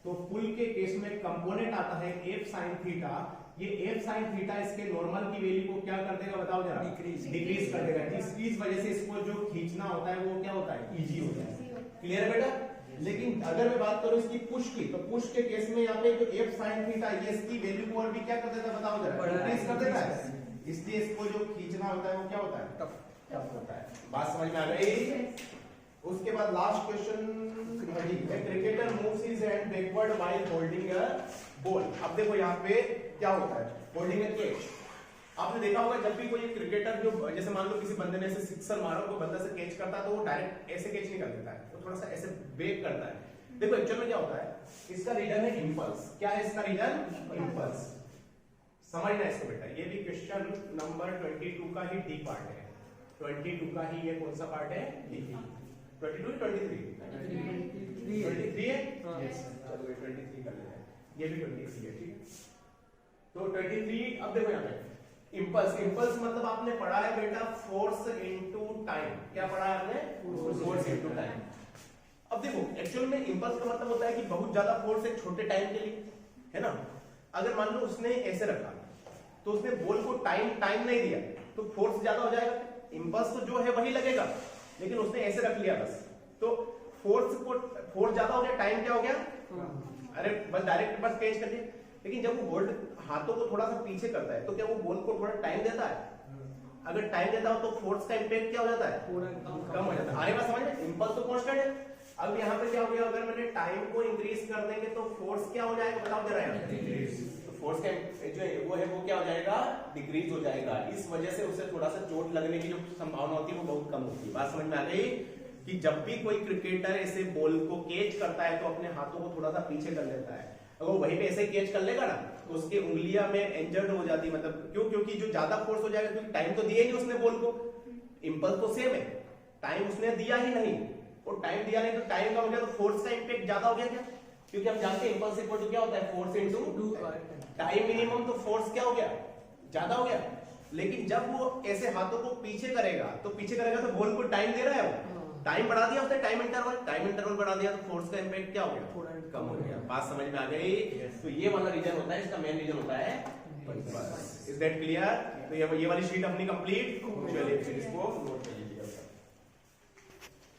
तो पुल के केस में कंपोनेंट आता है f sin थीटा। ये f sin थीटा इसके नॉर्मल की वैल्यू को क्या कर देगा बताओ जरा डिक्रीज कर देगा जिस वजह से इसको जो खींचना होता है वो क्या होता है इजी होता है। क्लियर है बेटा। लेकिन अगर मैं बात करूं इसकी पुश की तो पुश के केस में यहाँ पे जो f sin थीटा ये इसकी वैल्यू को और भी क्या कर देता है बताओ जरा डिक्रीज कर देता है। इसलिए इसको जो खींचना होता है वो क्या होता है टफ होता है। बात समझ में आ गई। उसके बाद last question cricketer moves his hand backward while holding a ball. अब देखो यहाँ पे क्या होता है होल्डिंग अ कैच। आपने देखा होगा जब भी कोई क्रिकेटर जो जैसे मान लो किसी बंदे ने ऐसे सिक्सर मारा कोई बंदा से कैच करता है तो वो डायरेक्ट ऐसे कैच नहीं कर देता है वो थोड़ा सा ऐसे बेक करता है। देखो एक्चुअल में क्या होता है इसका रीजन है इंपल्स। क्या है इसका रीजन इंपल्स। समझना इसको बेटा ये भी क्वेश्चन नंबर 22 का ही डी पार्ट है। 22 का ही ये कौन सा पार्ट है 22 23 है। चलो 23 कर लेते हैं ये भी 23 है ठीक है। तो 23 अब देखो यहाँ पे इंपल्स मतलब आपने पढ़ा है बेटा फोर्स इनटू टाइम। क्या पढ़ा है आपने फोर्स इनटू टाइम। अब देखो एक्चुअल में इंपल्स का मतलब होता है कि बहुत ज्यादा फोर्स एक छोटे टाइम के लिए है ना। अगर मान लो उसने ऐसे रखा तो उसने बॉल को टाइम नहीं दिया तो फोर्स ज्यादा हो जाएगा। इंपल्स तो जो है वही लगेगा लेकिन उसने ऐसे रख लिया बस तो फोर्स ज्यादा हो गया टाइम क्या हो गया अरे बस डायरेक्ट बस कैच कर दिया। लेकिन जब वो बॉल हाथों को थोड़ा सा पीछे करता है तो क्या वो बॉल को थोड़ा टाइम देता है। अगर टाइम देता हो तो फोर्स का इंपैक्ट क्या हो जाता है कम हो जाता है। आगे बात समझ में। इंपल्स तो कांस्टेंट है। अब यहाँ पे क्या हो गया अगर मैंने टाइम को इंक्रीज कर देंगे तो फोर्स क्या हो जाएगा बताओ जरा तो फोर्स का जो है वो क्या हो जाएगा डिक्रीज हो जाएगा। इस वजह से उसे थोड़ा सा चोट लगने की जो संभावना होती है वो बहुत कम होती है। बात समझ में आ गई कि जब भी कोई क्रिकेटर ऐसे बॉल को कैच करता है तो अपने हाथों को थोड़ा सा पीछे कर लेता है। अगर वहीं पे ऐसे कैच कर लेगा ना तो उसकी उंगलियां में इंजर्ड हो जाती है। मतलब क्योंकि जो ज्यादा फोर्स हो जाएगा क्योंकि टाइम तो दिया ही नहीं उसने बॉल को। इंपल्स तो सेम है टाइम उसने दिया ही नहीं और टाइम दिया नहीं तो टाइम का हो गया तो फोर्स का इंपैक्ट ज्यादा हो गया क्या क्योंकि हम जानते हैं इंपल्स इक्वल टू क्या होता है फोर्स इनटू टाइम मिनिमम तो फोर्स क्या हो गया ज्यादा हो गया। लेकिन जब वो ऐसे हाथों को पीछे करेगा तो बॉल को टाइम दे रहा है वो टाइम बढ़ा दिया उसने टाइम इंटरवल बढ़ा दिया तो फोर्स का इंपैक्ट क्या हो गया थोड़ा कम हो गया। बात समझ में आ गई। तो ये वाला रीजन होता है इसका मेन रीजन होता है इज दैट क्लियर। तो ये वाली शीट अपनी कंप्लीट चलिए फिर इसको नोट कर लीजिएगा।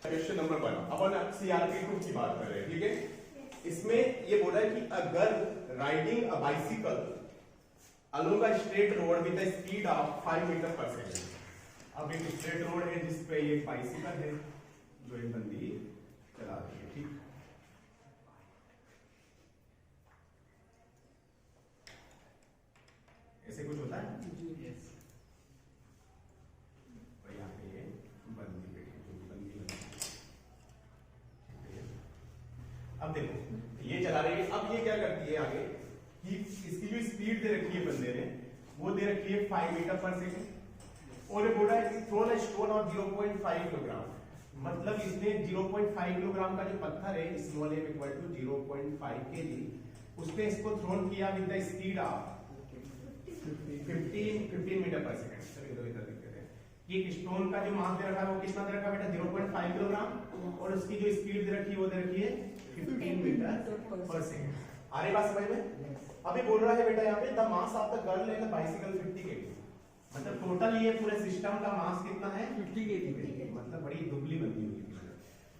क्वेश्चन नंबर 1 अपन CRP2 की बात कर रहे हैं ठीक है। इसमें ये बोला है कि अगर riding a bicycle along a straight road with a speed of 5 meter per second. अब एक स्ट्रेट रोड है जिस पे ये बाइसिकल है जो एक बंदी चला रही है ठीक। ऐसे कुछ होता है और यहाँ पे ये बंदी बैठी जो बंदी अब देखो ये चला रही है, अब ये क्या करती है आगे कि इसकी जो स्पीड दे रखी है बंदे ने, वो दे रखी है 5 मीटर पर सेकंड, और ये बोल रहा है कि throw a stone of 0.5 kilogram, मतलब इसने 0.5 किलोग्राम का जो पत्थर है small m equal to 0.5 kg, उसने इसको थ्रोन किया with the speed of 15 meter per second. चलिए तो इधर देखते हैं कि एक स्टोन का जो मास दे रखा है वो कितना दे रखा है बेटा 0.5 किलोग्राम, और उसकी जो स्पीड दे रखी है वो दे रखी है 15 मीटर पर सेकंड। आ रही बात समझ में? अभी बोल रहा है बेटा यहाँ पे the mass of the girl in bicycle 50 kg, मतलब टोटल ये पूरे सिस्टम का मास कितना है 50 kg, मतलब बड़ी दुबली बनती हुई।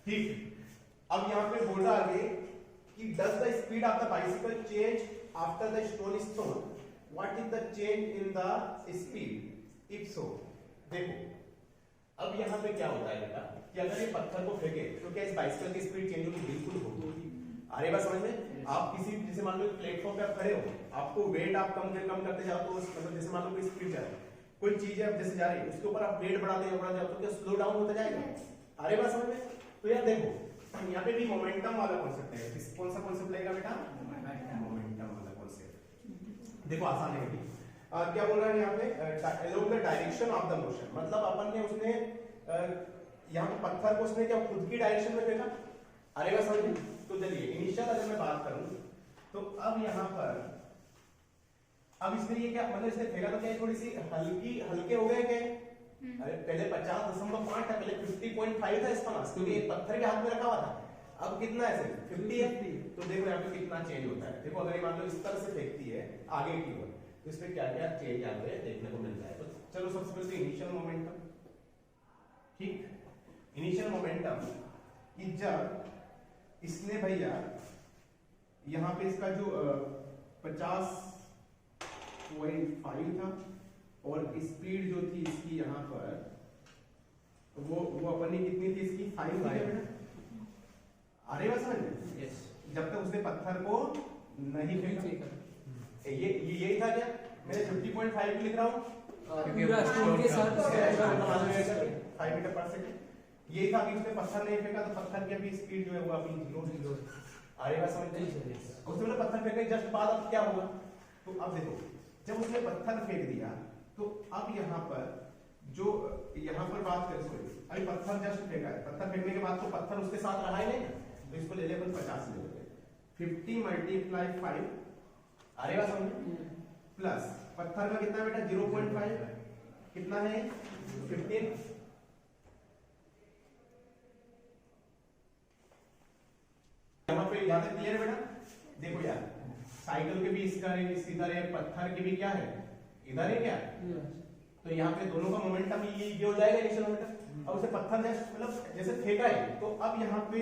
ठीक, अब यहाँ पे बोल रहा आगे कि does the speed of the bicycle change after the stone is throne, what is the change in the speed if so. देखो अब यहाँ पे क्या होता है बेटा कि अगर ये पत्थर को फेंके तो क्या इस बाइसिकल की स्पीड चेंज होगी? बिल्कुल होगी। अरे बात समझ में? आप किसी जैसे मान लो प्लेटफॉर्म पे आप खड़े हो, आपको वेट आप कम करते जाओ तो मतलब जैसे मान लो कोई स्पीड जा रही है, कोई चीज है जैसे जा रही है, उसके ऊपर आप वेट बढ़ाते जाओ तो क्या स्लो डाउन होता जाएगा? अरे बात समझ में? तो यार देखो यहाँ पे भी मोमेंटम वाला कॉन्सेप्ट है। कौन सा कॉन्सेप्ट लगेगा बेटा? मोमेंटम वाला कॉन्सेप्ट। देखो आसान है भी। क्या बोल रहा है यहाँ पे along the direction of the motion, मतलब अपन ने उसने यहाँ पे पत्थर को उसने क्या खुद की डायरेक्शन में फेंका? अरे बात समझ में? तो चलिए इनिशियल अगर मैं बात करूं तो अब यहाँ पर अब इसने ये क्या मतलब इसने फेंका तो क्या थोड़ी सी हल्के हो गए क्या? अरे पहले 50.5 था, पहले 50.5 था इसका मास, क्योंकि एक पत्थर के हाथ में रखा हुआ था। अब कितना है 50 है। तो देखो यहाँ पे कितना चेंज होता है। देखो अगर ये मान लो इस तरह से फेंकती है आगे की ओर तो इसमें क्या क्या चेंज यहाँ पे देखने को मिलता है। तो चलो सबसे पहले इनिशियल मोमेंटम। ठीक, इनिशियल मोमेंटम कि जब इसने भैया यहाँ पे इसका जो 50.5 था और स्पीड जो थी इसकी यहाँ पर वो अपनी कितनी थी इसकी 5 थी बेटा। अरे बस समझ में? जब तक उसने पत्थर को नहीं फेंका। ये यही था क्या? मैंने 50.5 लिख रहा हूँ पूरा स्टोन के साथ 5 मीटर पर सेकंड। यही था कि उसने पत्थर नहीं फेंका तो पत्थर की अभी स्पीड जो है वो अभी 0 अरे बात समझ में? उसने बोला पत्थर फेंकने जस्ट बाद अब क्या होगा? तो अब देखो जब उसने पत्थर फेंक दिया तो अब यहाँ पर जो यहाँ पर बात करें, सॉरी अभी पत्थर जस्ट फेंका है, पत्थर फेंकने के बाद तो पत्थर उसके साथ रहा ही नहीं, तो इसको ले लेवल 50 ले लेते 50 मल्टीप्लाई 5। अरे बात समझ में? प्लस पत्थर का कितना बेटा 0.5 कितना है 15। यहाँ पे याद है? क्लियर है बेटा? देखो यार साइकिल के भी इसका है, इधर है, पत्थर के भी क्या है इधर है क्या? तो यहाँ पे दोनों का मोमेंटम ये हो जाएगा इनिशियल मोमेंटम। अब उसे पत्थर ने मतलब जैसे फेंका है तो अब यहाँ पे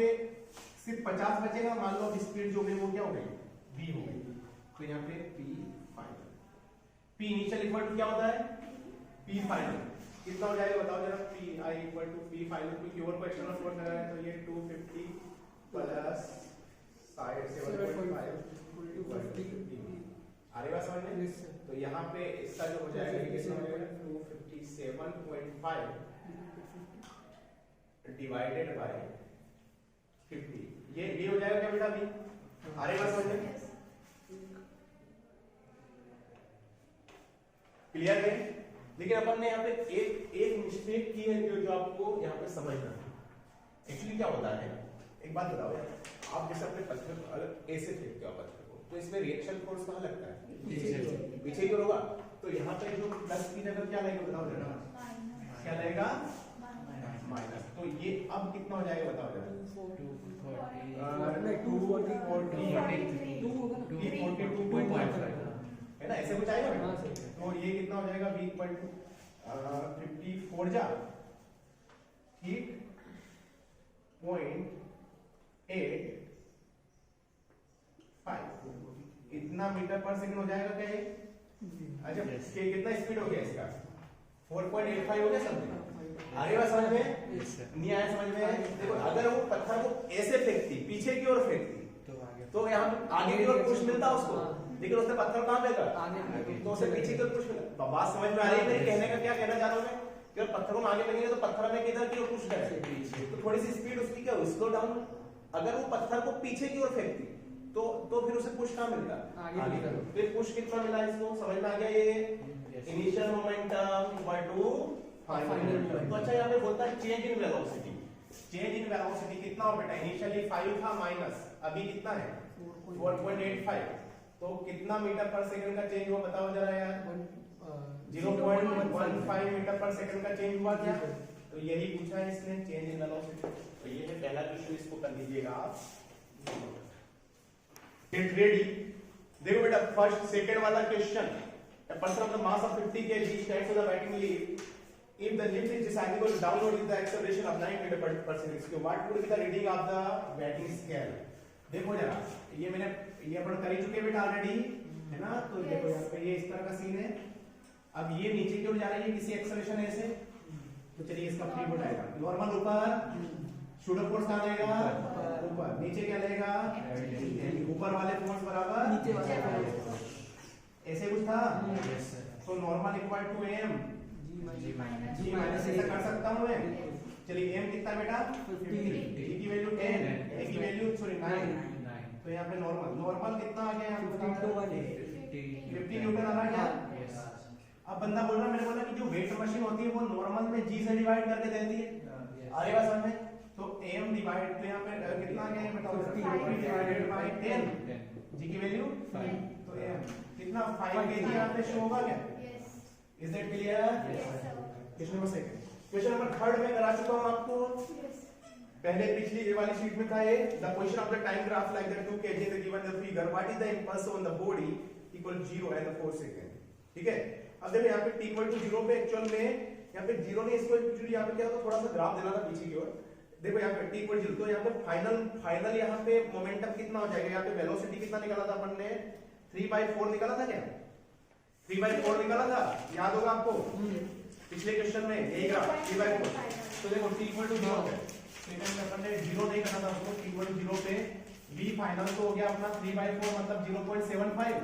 सिर्फ 50 बचेगा। मान लो अब स्पीड जो गई वो क्या हो गई v हो गई। तो यहाँ पे p final, p initial equal to क्या होता है p फाइनल कितना हो जाएगा बताओ जरा? p i equal to p final क्योंकि और को एक्सटर्नल फोर्स लगा है तो ये 250 प्लस साइड 7.5 अरे बात समझ में? तो यहाँ पे इसका जो हो जाएगा ये कितना हो जाएगा 257.5 डिवाइडेड बाय 50। ये हो जाएगा क्या बेटा अभी? अरे बात समझ में? क्लियर है? लेकिन अपन ने यहाँ पे एक मिस्टेक की है जो आपको यहाँ पे समझना है। एक्चुअली क्या होता है एक बात बताओ यार, आप जैसे अपने पत्थर अगर ऐसे फेंकते हो पत्थर को तो इसमें रिएक्शन फोर्स कहाँ लगता है? पीछे की ओर होगा। तो यहाँ पे जो प्लस की जगह क्या लगेगा बताओ जरा? क्या लगेगा? माइनस। तो ये अब कितना हो जाएगा बताओ जरा? 242.5 है ना, ऐसे कुछ आएगा बेटा? तो ये कितना हो जाएगा v इक्वल टू 54 जा ठीक 0.85 इतना मीटर पर सेकंड हो जाएगा क्या ये? अच्छा कितना स्पीड हो गया इसका? 4.85 हो गया समझे? आगे बात समझ में? नहीं आया समझ में? देखो अगर वो पत्थर को ऐसे फेंकती पीछे की ओर फेंकती तो यहाँ आगे की ओर पुश मिलता उसको, लेकिन उसने पत्थर कहाँ फेंका? तो उसे पीछे की ओर पुश मिला। बात समझ में आ रही है मेरे कहने का? क्या कहना चाह रहा हूँ मैं कि पत्थर को आगे फेंकेंगे तो पत्थर में किधर की ओर पुश करेगा? तो थोड़ी सी स्पीड उसकी क्या स्लो डाउन अगर वो पत्थर को पीछे की ओर फेंकती तो फिर उसे पुश कहाँ मिलता, आगे। फिर पुश कितना मिला इसको, समझ में आ गया ये initial momentum equal to final momentum. तो अच्छा यहाँ पे बोलता है change in velocity, change in velocity कितना हो बेटा, इनिशियली 5 था माइनस अभी कितना है 4.85, तो कितना मीटर पर सेकंड का चेंज हुआ बताओ जरा यार, 0.15 मीटर पर सेकंड का चेंज हुआ क्या, तो यही पूछा है इसने चेंज इन वेलोसिटी। तो ये है पहला क्वेश्चन, इसको कर लीजिएगा आप। Get ready. देखो बेटा फर्स्ट सेकंड वाला question, a person of the mass of 50 kg stands on the writing leaf, if the lift is decided to downward with the acceleration of 9 meter per second, what would be the reading of the writing scale। देखो जरा ये मैंने ये अपन कर ही चुके बेटा already है ना, तो देखो यहाँ पे ये इस तरह का सीन है। अब ये नीचे की ओर जा रही है किसी एक्सेलरेशन ऐसे, तो चलिए इसका फ्री बोर्ड आएगा नॉर्मल ऊपर, शूटर फोर्स कहाँ जाएगा ऊपर, नीचे क्या लगेगा ऊपर वाले फोर्स बराबर नीचे वाले ऐसे कुछ था, तो normal equal to m g minus ऐसा कर सकता हूँ मैं। चलिए एम कितना बेटा 50, जी की वैल्यू 10, ए की वैल्यू सॉरी 9, तो यहाँ पे नॉर्मल कितना आ गया 50 न्यूटन आ रहा है क्या। अब बंदा बोल रहा मैंने बोला कि जो वेट मशीन होती है वो नॉर्मल में जी से डिवाइड करके देती है, आएगा समझ में, तो एम डिवाइड तो यहाँ पे कितना आ गया बताओ 50 डिवाइडेड बाय 10, जी की वैल्यू तो एम कितना 5 केजी यहाँ पे शो होगा क्या, is that clear. Question number second, question number third में करा चुका हूँ आपको, पहले पिछली ये वाली शीट में था ये, the position of the time graph like that 2 kg the given the figure, what is the impulse on the body equal 0 at the 4 second. ठीक है, अब देखो यहाँ पे t इक्वल टू 0 पे एक्चुअल में यहाँ पे 0 ने इसको एक्चुअली यहाँ पे क्या होता थोड़ा सा ग्राफ देना था पीछे की ओर। देखो यहाँ पे t इक्वल 0, तो यहाँ पे फाइनल यहाँ पे मोमेंटम कितना हो जाएगा, यहाँ पे वेलोसिटी कितना निकाला था अपन ने 3/4 निकाला था क्या, 3/4 निकाला था, याद होगा आपको पिछले क्वेश्चन में यही ग्राफ 3/4। तो देखो t इक्वल टू 0 पे सेकंड में अपन ने 0 नहीं करना था उसको, t इक्वल टू 0 पे v फाइनल तो हो गया अपना 3/4 मतलब 0.75,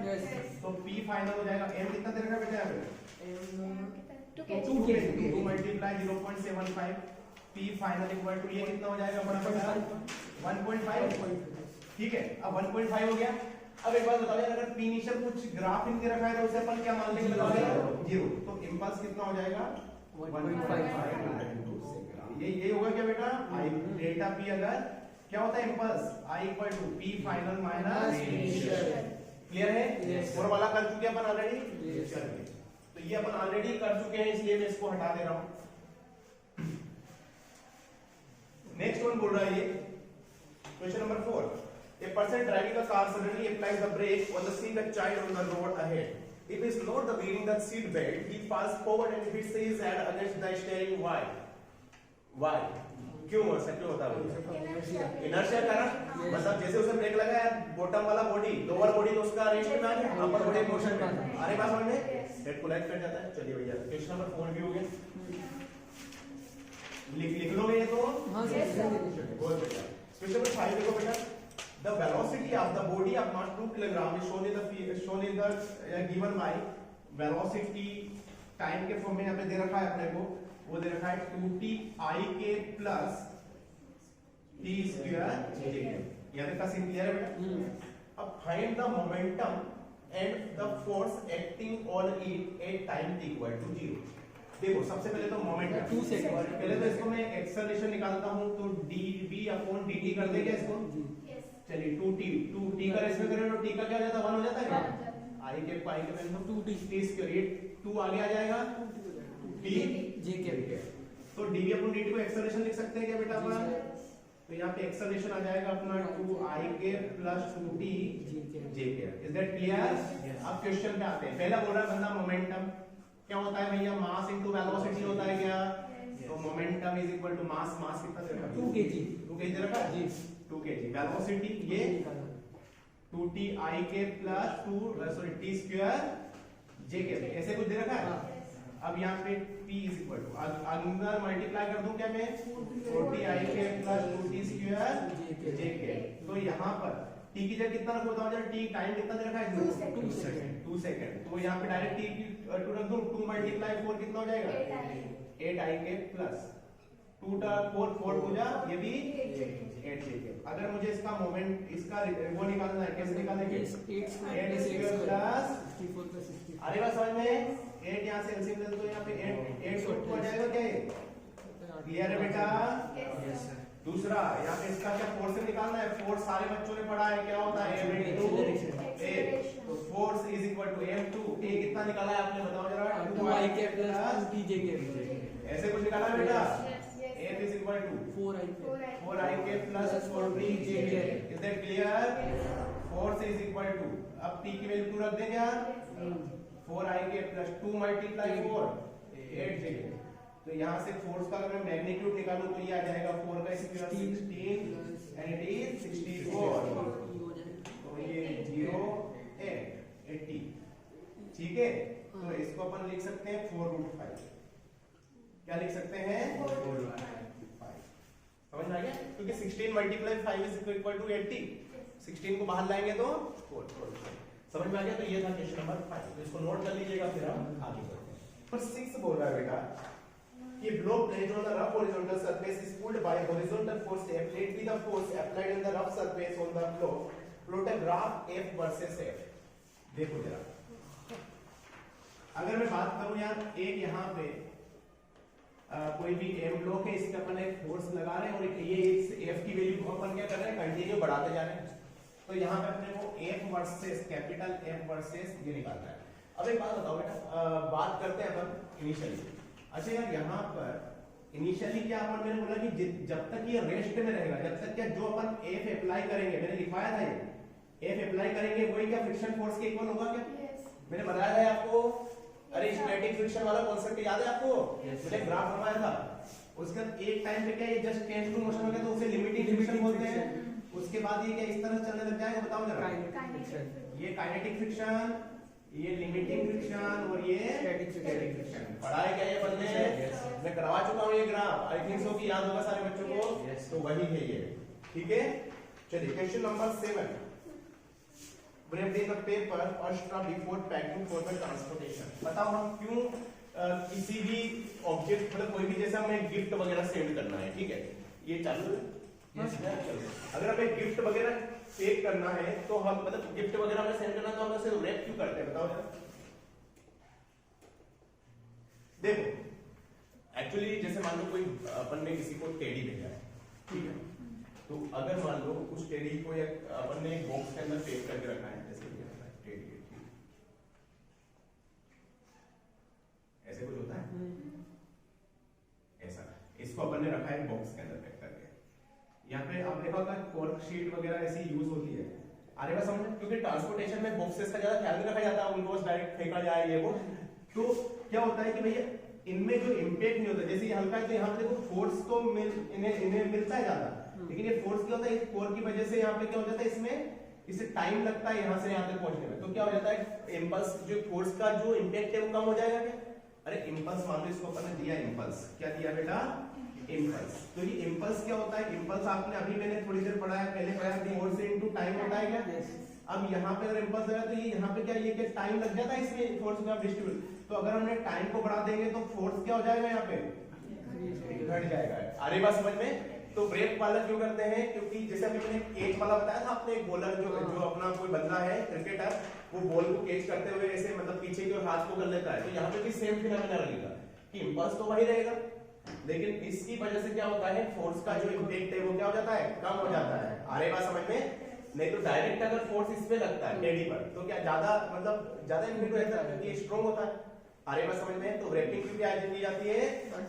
तो p फाइनल हो जाएगा, m कितना दे रखा बेटा यहाँ पे 2 kg 2 multiply 0.75, p final equal to ये कितना हो जाएगा अपना 1.5। ठीक है, अब 1.5 हो गया। अब एक बात बताओ यार, अगर p इनिशियल कुछ ग्राफ इनके रखा है तो उसे अपन क्या मान लेंगे बताओ 0, तो इंपल्स कितना हो जाएगा 1.5। ये होगा क्या बेटा i डेल्टा p, अगर क्या होता है impulse i equal to p final minus initial. Clear है, और वाला कर चुके अपन ऑलरेडी, तो ये अपन ऑलरेडी कर चुके हैं इसलिए मैं इसको हटा दे रहा हूं। नेक्स्ट वन बोल रहा है ये question number 4, a person driving a car suddenly applies the brake on the seeing a child on the road ahead. If he is not the wearing the seat belt, he falls forward and hits his head against the steering wheel. Why? क्यों ऐसा क्यों होता है, inertia कारण, मतलब जैसे उसे break लगा है बॉटम वाला बॉडी लोअर बॉडी तो उसका रेस्ट में आ गया, अपर बॉडी मोशन में, आने बात समझ में, हेड कोलाइड कर जाता है। चलिए भैया क्वेश्चन नंबर 4 भी हो गया, लिख लोगे ये तो बहुत बेटा। क्वेश्चन नंबर 5 देखो बेटा, the velocity of the body of mass 2 kg is shown in the given by velocity time के फॉर्म में यहाँ पे दे रखा है अपने को, वो दे रखा है 2t i k plus t square j k। यहाँ तक का सीन क्लियर है बेटा। अब find the momentum and the force acting on it at time t equal to 0। देखो सबसे पहले तो मोमेंटम 2 सेकंड, पहले तो इसको मैं एक्सेलरेशन निकालता हूँ, तो dv अपॉन dt कर देंगे इसको। चलिए 2t का रेशो करें तो t का क्या हो जाता है 1 हो जाता है क्या, i के वैल्यू 2t t स्क्वायर 2 आगे आ जाएगा t j के, तो dv अपॉन dt को एक्सेलरेशन लिख सकते हैं क्या बेटा अपन, तो यहाँ पे एक्सेलरेशन आ जाएगा अपना 2i के प्लस 2t j के। Is that clear. अब क्वेश्चन पे आते हैं, पहला बोल रहा है बंदा मोमेंटम क्या होता है भैया, मास इनटू वेलोसिटी होता है क्या, तो momentum is equal to mass, mass कितना दे रखा है 2 kg दे रखा है जी, 2 kg, वेलोसिटी ये 2t i के plus 2 sorry t square j के, ऐसे कुछ दे रखा है। अब यहाँ पे p इज इक्वल टू अंदर मल्टीप्लाई कर दूं क्या मैं 4t i के प्लस 2t स्क्वायर j के, तो यहाँ पर t की जगह कितना रखो बताओ जरा, t टाइम कितना दे रखा है 2 सेकंड, तो यहाँ पे डायरेक्ट t की 2 रख दूं, 2 मल्टीप्लाई 4 कितना हो जाएगा 8i के प्लस 2 4 4 पूजा ये भी 8 ठीक है। अगर मुझे इसका मोमेंट इसका वो निकालना है, कैसे निकालेंगे? 8 स्क्वायर प्लस 64 प्लस 60। अरे बात समझ में? 8 यहाँ से एलसीएम ले तो यहाँ पे 8 8 हो जाएगा क्या ये? क्लियर है बेटा? Yes sir. दूसरा यहाँ पे इसका क्या फोर्स निकालना है? फोर्स सारे बच्चों ने पढ़ा है, क्या होता है? m into a। तो force is equal to m2 a कितना निकाला है आपने बताओ जरा? 2i के प्लस 2tj के। ऐसे कुछ निकाला है बेटा? f is equal to 4i के प्लस 4tj के। Is that clear? Force is equal to, अब t की वैल्यू 2 रख देंगे यार, 4i के प्लस 2 मल्टीप्लाई 4 8j के। तो यहाँ से फोर्स का अगर मैं मैग्नीट्यूड निकालूं तो ये आ जाएगा 4 का स्क्वायर 16 एंड इट इज 64। तो ये 0 80 ठीक है। तो इसको अपन लिख सकते हैं 4√5। क्या लिख सकते हैं? 4√5। समझ में आ गया? क्योंकि 16 मल्टीप्लाई 5 इज इक्वल टू 80। 16 को बाहर लाएंगे तो 4। समझ में आ गया? तो ये था क्वेश्चन नंबर 5। तो इसको नोट कर लीजिएगा, फिर हम आगे बढ़ते हैं। पर 6 बोल रहा है बेटा कि blow placed on the rough horizontal surface is pulled by horizontal force F. Let be the force applied on the rough surface on the floor. Plot a graph F versus F. देखो जरा, अगर मैं बात करूं यार, एक यहाँ पे कोई भी M ब्लॉक है, इसके अपन एक फोर्स लगा रहे हैं और ये इस F की वैल्यू को अपन क्या कर रहे हैं? कंटिन्यू बढ़ाते जा रहे हैं। तो यहाँ पे अपने को F versus capital F versus ये निकालना है। अब एक बात बताओ बेटा, बात करते हैं अपन इनिशियली। अच्छा यार, यहाँ पर इनिशियली क्या अपन, मैंने बोला कि जब तक ये रेस्ट में रहेगा, जब तक क्या जो अपन F अप्लाई करेंगे, मैंने लिखवाया था ये F अप्लाई करेंगे वही क्या फ्रिक्शन फोर्स के इक्वल होगा क्या? मैंने बताया था आपको। अरे स्टैटिक फ्रिक्शन वाला कॉन्सेप्ट याद है आपको? मैंने ग्राफ बनाया था। उसके बाद एक टाइम पे क्या ये जस्ट चेंज टू मोशन हो गया तो उसे लिमिटिंग फ्रिक्शन बोलते हैं। उसके बाद ये क्या इस तरह चलने लग जाएगा? बताओ जरा। ये काइनेटिक फ्रिक्शन, ये लिमिटिंग फ्रिक्शन और ये स्टैटिक फ्रिक्शन। पढ़ा है क्या ये बंदे? मैं करवा चुका हूँ ये ग्राफ, आई थिंक सो कि याद होगा सारे बच्चों को। तो वही है ये, ठीक है। चलिए question number 7। wrapped in the paper extra before packing for the transportation। बताओ हम क्यों किसी भी ऑब्जेक्ट, मतलब कोई भी, जैसे हमें गिफ्ट वगैरह सेंड करना है, ठीक है, ये चालू है। अगर हमें गिफ्ट वगैरह पैक करना है तो हम, मतलब गिफ्ट वगैरह हमें सेंड करना है तो हम उसे रैप क्यों करते हैं? बताओ जरा। देखो एक्चुअली जैसे मान लो कोई अपन ने किसी को टेडी भेजा है, ठीक है, तो अगर मान लो उस टेडी को अपन ने एक बॉक्स के अंदर पैक करके रखा है, जैसे टेडी ऐसे कुछ होता है, ऐसा इसको अपन ने रखा है बॉक्स के अंदर पैक करके। यहाँ पे आप देखा होगा कॉर्क शीट वगैरह ऐसी यूज होती है। अरे बात समझ, क्योंकि ट्रांसपोर्टेशन में बॉक्सेस का ज्यादा ख्याल नहीं रखा जाता, उनको बस डायरेक्ट फेंका जाए ये वो। तो क्या होता है कि भैया इनमें जो इम्पैक्ट नहीं होता, जैसे ये हल्का है तो यहाँ पे देखो फोर्स तो इन्हें मिलता है ज्यादा, लेकिन ये फोर्स क्या होता है, इस कोर की वजह से यहाँ पे क्या हो जाता है, इसमें इसे टाइम लगता है यहाँ से यहाँ तक पहुंचने में। तो क्या हो जाता है, इम्पल्स जो फोर्स का जो इम्पैक्ट है वो कम हो जाएगा क्या? अरे इम्पल्स मान लो इसको अपन ने दिया इम्पल्स, क्या दिया बेटा? इम्पल्स। तो ये इम्पल्स क्या होता है? इम्पल्स आपने अभी मैंने थोड़ी देर पढ़ा है, पहले पढ़ा है, फोर्स इनटू टाइम होता है क्या? अब यहाँ पे अगर इम्पल्स आया तो ये यहाँ पे क्या, ये क्या टाइम लग जाता है इसमें फोर्स का डिस्ट्रीब्यूट। तो अगर हमने टाइम को बढ़ा देंगे तो फोर्स क्या हो जाएगा, यहाँ पे घट जाएगा। अरे बात समझ में? तो ब्रेक वाला क्यों करते हैं? क्योंकि जैसे अभी मैंने कैच वाला बताया था, आपने एक बॉलर जो अपना कोई बंदा है क्रिकेटर, वो बॉल को कैच करते हुए ऐसे मतलब पीछे के हाथ को कर लेता है, तो यहाँ पे भी सेम फिनोमेना रहेगा कि इम्पल्स तो वही रहेगा, लेकिन इसकी वजह से क्या होता है, फोर्स का जो इम्पैक्ट है वो क्या हो जाता है, कम हो जाता है। अरे बात समझ में? नहीं तो डायरेक्ट अगर फोर्स इस पे लगता है टेडी पर तो क्या ज्यादा मतलब ज्यादा इम्पैक्ट रहता है क्योंकि स्ट्रांग होता है। अरे बात समझ में? तो ब्रेकिंग क्यों क्या की जाती है,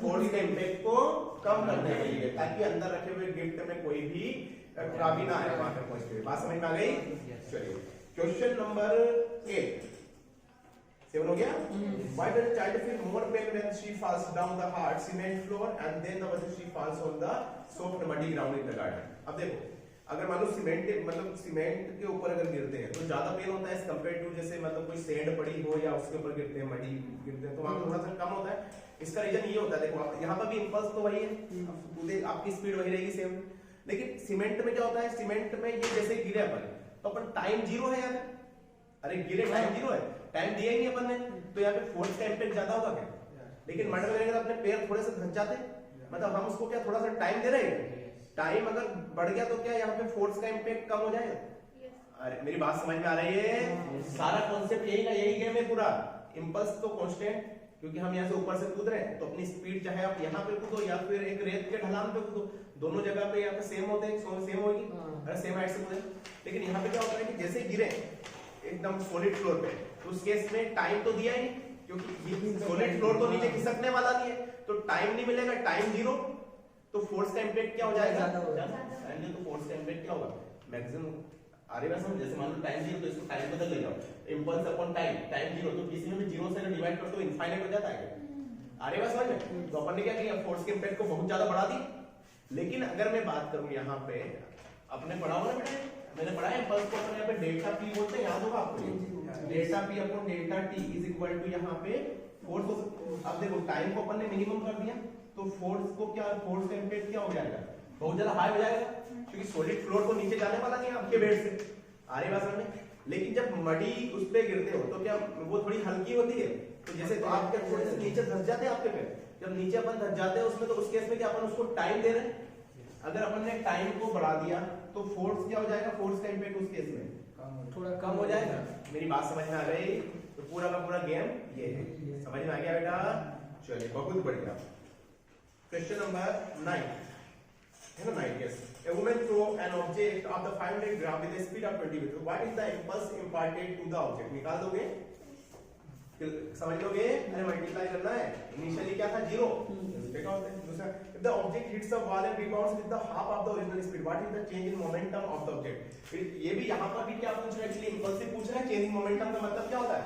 फोर्स के इम्पैक्ट को कम करने के लिए, ताकि अंदर रखे हुए गिफ्ट में कोई भी खराबी ना आए वहां तक पहुंचते। बात समझ में आ गई? चलिए क्वेश्चन नंबर 8 7 हो गया। Why does a child feel more pain when she falls down the hard cement floor and then the she falls on the soft muddy ground in the garden? अब देखो, अगर मान लो सीमेंट के ऊपर अगर गिरते हैं तो ज्यादा पेन होता है एज कम्पेयर टू जैसे मतलब कोई सैंड पड़ी हो या उसके ऊपर गिरते हैं, मडी गिरते हैं, तो वहां थोड़ा सा कम होता है। इसका रीजन ये होता है, देखो यहाँ पर भी इंपल्स तो वही है, आपकी स्पीड वही रहेगी सेम, लेकिन सीमेंट में क्या होता है, सीमेंट में ये जैसे गिरे अपन तो अपन टाइम 0 है यहाँ पे, अरे गिरे टाइम 0 है, टाइम दिया ही नहीं अपन ने, तो यहाँ पे फोर्स का इम्पैक्ट ज्यादा होगा क्या? लेकिन मर्डर करेंगे तो अपने पैर थोड़े से धंस जाते हैं, मतलब हम उसको क्या थोड़ा सा टाइम दे रहे हैं, टाइम अगर बढ़ गया तो क्या यहाँ पे फोर्स का इम्पैक्ट कम हो जाएगा। अरे मेरी बात समझ में आ रही है? सारा कॉन्सेप्ट यही का यही गेम है पूरा। इंपल्स तो कांस्टेंट, क्योंकि हम यहाँ से ऊपर से कूद रहे हैं, तो अपनी स्पीड चाहे आप यहाँ पे कूदो या फिर एक रेत के ढलान पे कूदो, दोनों जगह पे यहाँ पे सेम होते हैं, सेम होगी, अरे सेम हाइट से कूदे। लेकिन यहाँ पे क्या होता है कि जैसे गिरे एकदम सॉलिड फ्लोर पे, तो उस केस में टाइम तो दिया ही नहीं, क्योंकि सॉलिड फ्लोर तो नीचे खिसकने वाला नहीं है, तो टाइम नहीं मिलेगा, टाइम जीरो, तो फोर्स का इम्पैक्ट क्या हो जाएगा? तो फोर्स का इम्पैक्ट क्या होगा? मैक्सिमम अरे वैसे जैसे मान लो टाइम जीरो, तो इसको टाइम बदल ले जाओ, impulse upon time, time zero, तो किसी में भी जीरो से डिवाइड कर तो इनफाइनाइट हो जाता है। अरे बस समझ में? तो अपन ने क्या किया, फोर्स के इम्पैक्ट को बहुत ज्यादा बढ़ा दी। लेकिन अगर मैं बात करूं यहाँ पे, अपने पढ़ा होगा बेटा, मैंने पढ़ा है इंपल्स को अपन यहाँ पे डेल्टा पी बोलते हैं, याद होगा आपको, delta P upon delta T is equal to यहाँ पे फोर्स। अब देखो टाइम को अपन ने मिनिमम कर दिया, तो फोर्स को क्या, फोर्स का इम्पैक्ट क्या हो जाएगा? बहुत ज्यादा हाई हो जाएगा, क्योंकि सॉलिड फ्लोर को नीचे जाने वाला नहीं है आपके बेड से। आ रही बात समझ में? लेकिन जब मडी उस पे गिरते हो तो क्या वो थोड़ी हल्की होती है, तो जैसे तो आप क्या थोड़े से नीचे धस जाते हैं आपके पैर, जब नीचे अपन धस जाते हैं उसमें, तो उस केस में क्या अपन उसको टाइम दे रहे हैं। अगर अपन ने टाइम को बढ़ा दिया तो फोर्स क्या हो जाएगा, फोर्स का इम्पैक्ट उस केस में थोड़ा कम हो जाएगा। मेरी बात समझ में आ गई? तो पूरा का पूरा गेम ये है, समझ में आ गया बेटा? चलिए बहुत बढ़िया। क्वेश्चन नंबर 9 है ना, 9 yes. A woman throw an object of the 500 gram with a speed of 20 meter. What is the impulse imparted to the object? निकाल दोगे? समझ लोगे? अरे मल्टीप्लाई करना है। इनिशियली क्या था? जीरो। देखा होता है। दूसरा, if the object hits the wall and rebounds with the half of the original speed, what is the change in momentum of the object? फिर ये भी यहाँ पर भी क्या पूछ रहा है? एक्चुअली impulse से पूछ रहा है। चेंज इन मोमेंटम का मतलब क्या होता है?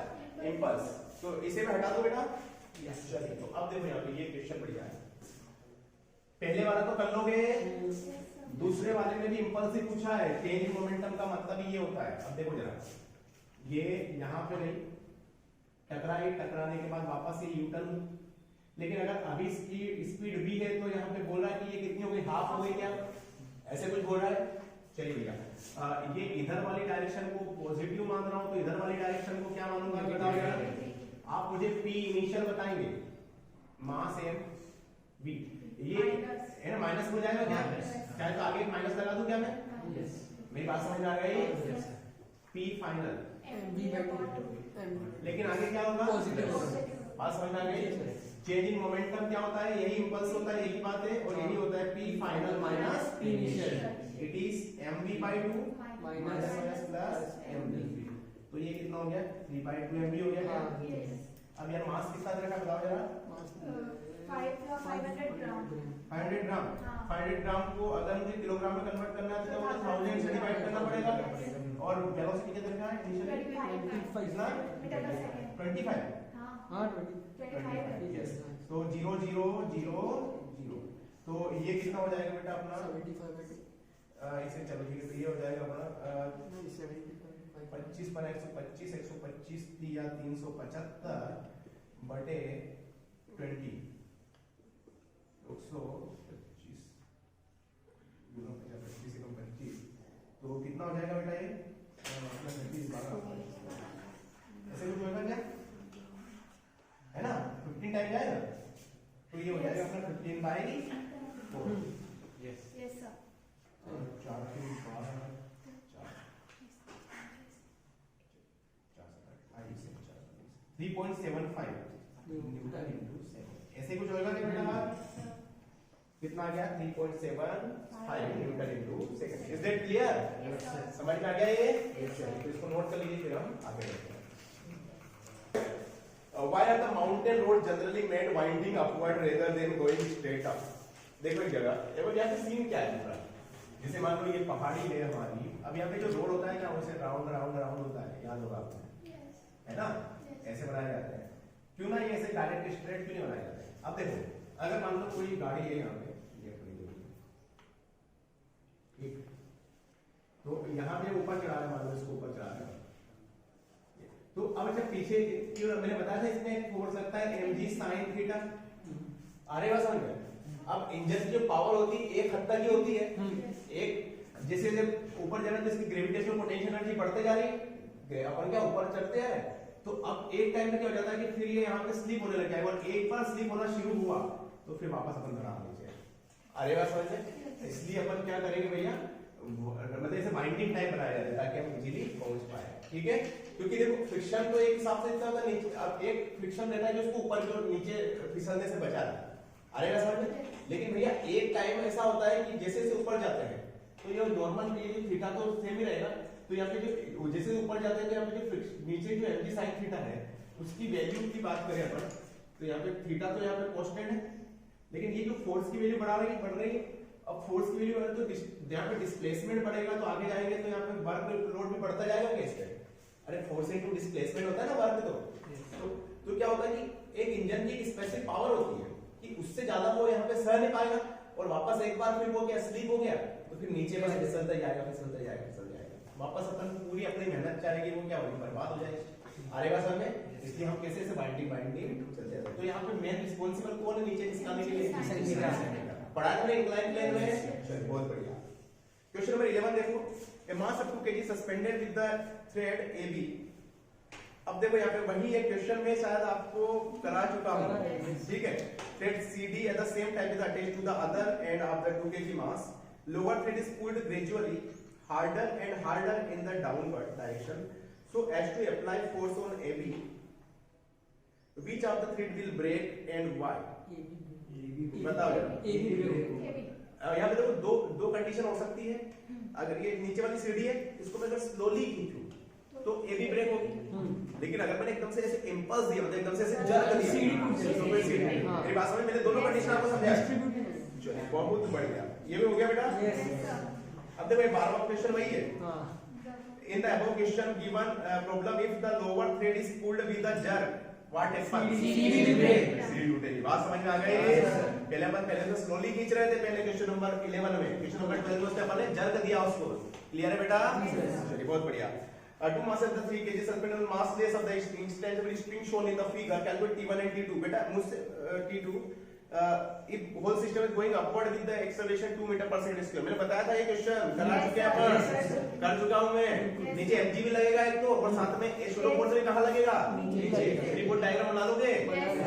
Impulse. तो इसे मैं हटा दो बेटा। चलिए, तो अब देखो यहाँ पे ये क्वेश्चन बढ़िया है। पहले वाला तो कर लोगे, दूसरे वाले में भी इंपल्स ही पूछा है। चेंज इन मोमेंटम का मतलब ही ये होता है। अब देखो जरा, ये यहाँ पे नहीं टकराई, टकराने के बाद वापस ये यू टर्न, लेकिन अगर अभी इसकी स्पीड भी है तो यहाँ पे बोल रहा है कि ये कितनी हो गई, हाफ हो गई क्या, ऐसे कुछ बोल रहा है। चलिए भैया, ये इधर वाली डायरेक्शन को पॉजिटिव मान रहा हूँ, तो इधर वाली डायरेक्शन को क्या मानूंगा? बताओ जरा। आप मुझे पी इनिशियल बताएंगे, मास एम वी, ये है ना माइनस हो जाएगा क्या? चाहे तो आगे माइनस लगा दूं क्या मैं? मेरी बात समझ में आ गई? पी फाइनल, लेकिन आगे क्या होगा? पॉजिटिव। बात समझ में आ गई? चेंज इन मोमेंटम क्या होता है? यही इंपल्स होता है, यही बात है, और यही होता है P final minus P initial. It is mv/2 minus plus mv। तो ये कितना हो गया? 3/2 mv हो गया। अब यार मास कितना रखा बताओ जरा? 500 ग्राम। 500 ग्राम। 500 ग्राम को अगर मुझे किलोग्राम में कन्वर्ट करना है तो मुझे 1000 से डिवाइड करना पड़ेगा। और वेलोसिटी कितना रखा है इनिशियली? 25। हां 25 यस। तो 0 0 0 0, तो ये कितना हो जाएगा बेटा अपना? 75। इसे चलो ठीक है, तो ये हो जाएगा अपना 25 पर 125, 125 या 375 बटे 20, 125 गुना 25 से कम 25, तो कितना हो जाएगा बेटा ये? अपना 25 12 ऐसे कुछ होगा क्या? है ना? 15 टाइम जाएगा, तो ये हो जाएगा अपना 15/4। Yes yes sir. 4 3 12 3.75 Newton into 7, ऐसे कुछ होगा क्या बेटा? कितना आ गया? 3.75 Newton into second. Is that clear? समझ में आ गया ये? तो इसको नोट कर लीजिए, फिर हम आगे बढ़ते हैं। Why are the mountain roads generally made winding upward rather than going straight up? देखो एक जगह, देखो यहाँ पे सीन क्या है पूरा। जैसे मान लो ये पहाड़ी है हमारी, अब यहाँ पे जो रोड होता है क्या, वैसे राउंड राउंड राउंड होता है, याद होगा आपको, है ना? ऐसे बनाए जाते हैं। क्यों ना ये ऐसे डायरेक्ट स्ट्रेट क्यों नहीं बनाए जाते? अब देखो, अगर मान लो कोई गाड़ी है यहाँ पे, ये ठीक, तो यहाँ पे ऊपर चढ़ा है, मान लो इसको ऊपर चढ़ा है, तो अब जब पीछे क्यों मैंने बताया था इसमें फोर्स लगता है mg sin थीटा। आ रही बात समझ में? अब इंजन की जो पावर होती है एक हद तक ही होती है, एक जैसे जब ऊपर जाना तो इसकी ग्रेविटेशनल पोटेंशियल एनर्जी बढ़ते जा रही है, अपन क्या ऊपर चढ़ते हैं, तो अब एक टाइम पे क्या हो जाता है कि फिर ये यहाँ पे स्लिप होने लग जाएगा, और एक बार स्लिप होना शुरू हुआ तो फिर वापस अपन खड़ा हो जाएगा। अरे बात समझ में, इसलिए अपन क्या करेंगे भैया, मतलब इसे बाइंडिंग टाइप बनाया जाता है ताकि हम इजीली पहुंच पाए, ठीक है। क्योंकि देखो फ्रिक्शन तो एक हिसाब से इतना होता है, नीचे अब एक फ्रिक्शन रहता है जो उसको ऊपर की ओर नीचे फिसलने से बचा रहा है, अरे बात समझ में। लेकिन भैया एक टाइम ऐसा होता है कि जैसे जैसे ऊपर जाते हैं तो ये नॉर्मल ये जो थीटा तो सेम ही रहेगा, तो यहाँ पे जो जैसे ऊपर जाते हैं तो यहाँ पे जो नीचे जो mg sin थीटा है उसकी वैल्यू की बात करें अपन, तो यहाँ पे थीटा तो यहाँ पे कांस्टेंट है, लेकिन ये जो फोर्स की वैल्यू बढ़ रही है, अब फोर्स की वैल्यू बढ़े तो यहाँ पे डिस्प्लेसमेंट बढ़ेगा, तो आगे जाएंगे तो यहाँ पे वर्क लोड भी बढ़ता जाएगा कैसे, अरे फोर्स इनटू डिस्प्लेसमेंट होता है ना वर्क, तो क्या होता है कि एक इंजन की स्पेसिफिक पावर होती है कि उससे ज्यादा वो यहाँ पे सह नहीं पाएगा, और वापस एक बार फिर वो क्या स्लीप हो गया तो फिर नीचे बस फिसलता जाएगा, वापस अपन पूरी अपनी मेहनत चाहेगी वो क्या होगी, बर्बाद हो जाएगी, अरे बात समझ में। इसलिए हम कैसे से बाइंडिंग चलते हैं। तो यहाँ पे मेन रिस्पांसिबल कौन है नीचे खिसकाने के लिए, पढ़ाई में इंक्लाइन प्लेन में, बहुत बढ़िया। क्वेश्चन नंबर 11 देखो, a mass up to kg suspended with the thread AB। अब देखो यहाँ पे वही है क्वेश्चन में शायद आपको करा चुका हूँ, ठीक है। Thread CD at the same time is attached to the other end of the 2 kg mass, lower thread is pulled gradually harder and harder in the downward direction so as to apply force on AB, which of the thread will break and why, बताओ। यहाँ पे देखो दो condition हो सकती है, अगर ये नीचे वाली सीढ़ी है इसको मैं अगर स्लोली खींचूं तो AB ब्रेक होगी, लेकिन अगर मैंने एकदम से ऐसे इम्पल्स दिया, मतलब एकदम से ऐसे जर्क दिया तो फिर सीढ़ी, मेरी बात समझ, मैंने दोनों कंडीशन आपको समझाया, चलिए बहुत बढ़िया, ये भी हो गया बेटा। अब देखो 12वां क्वेश्चन वही है, in the above question given problem if the lower thread is pulled with a jerk what happens, CD टूटेगी, बात समझ में आ गई। पहले तो स्लोली खींच रहे थे पहले क्वेश्चन नंबर 11 में, क्वेश्चन नंबर 12 में अपन ने जर्क दिया उसको, क्लियर है बेटा, चलिए बहुत बढ़िया। Two masses of the 3 kg suspended on mass less of the instantaneous string shown in the figure, calculate T1 and T2 बेटा, मुझसे T2 if whole system is going upward with the acceleration 2 meter per second square, मैंने बताया था ये question करा चुके हैं अपन, कर चुका हूं मैं। नीचे mg भी लगेगा एक तो, और साथ में एशोरो फोर्स भी कहां लगेगा, नीचे। रिपोर्ट डायग्राम बना लोगे,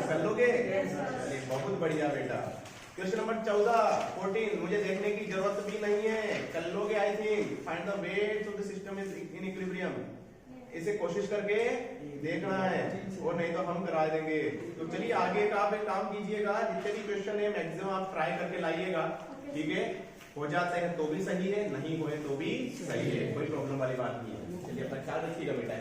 कर लोगे, चलिए बहुत बढ़िया बेटा। क्वेश्चन नंबर 14 मुझे देखने की जरूरत भी नहीं है, कर लोगे I think, find the weights of the system is in equilibrium, इसे कोशिश करके देखना है और नहीं तो हम करा देंगे। तो चलिए आगे का आप एक काम कीजिएगा, जितने भी क्वेश्चन है मैक्सिमम आप ट्राई करके लाइएगा, ठीक है। हो जाते हैं तो भी सही है, नहीं हुए तो भी सही है, कोई प्रॉब्लम वाली बात नहीं है। चलिए अपना ख्याल रखिएगा बेटा।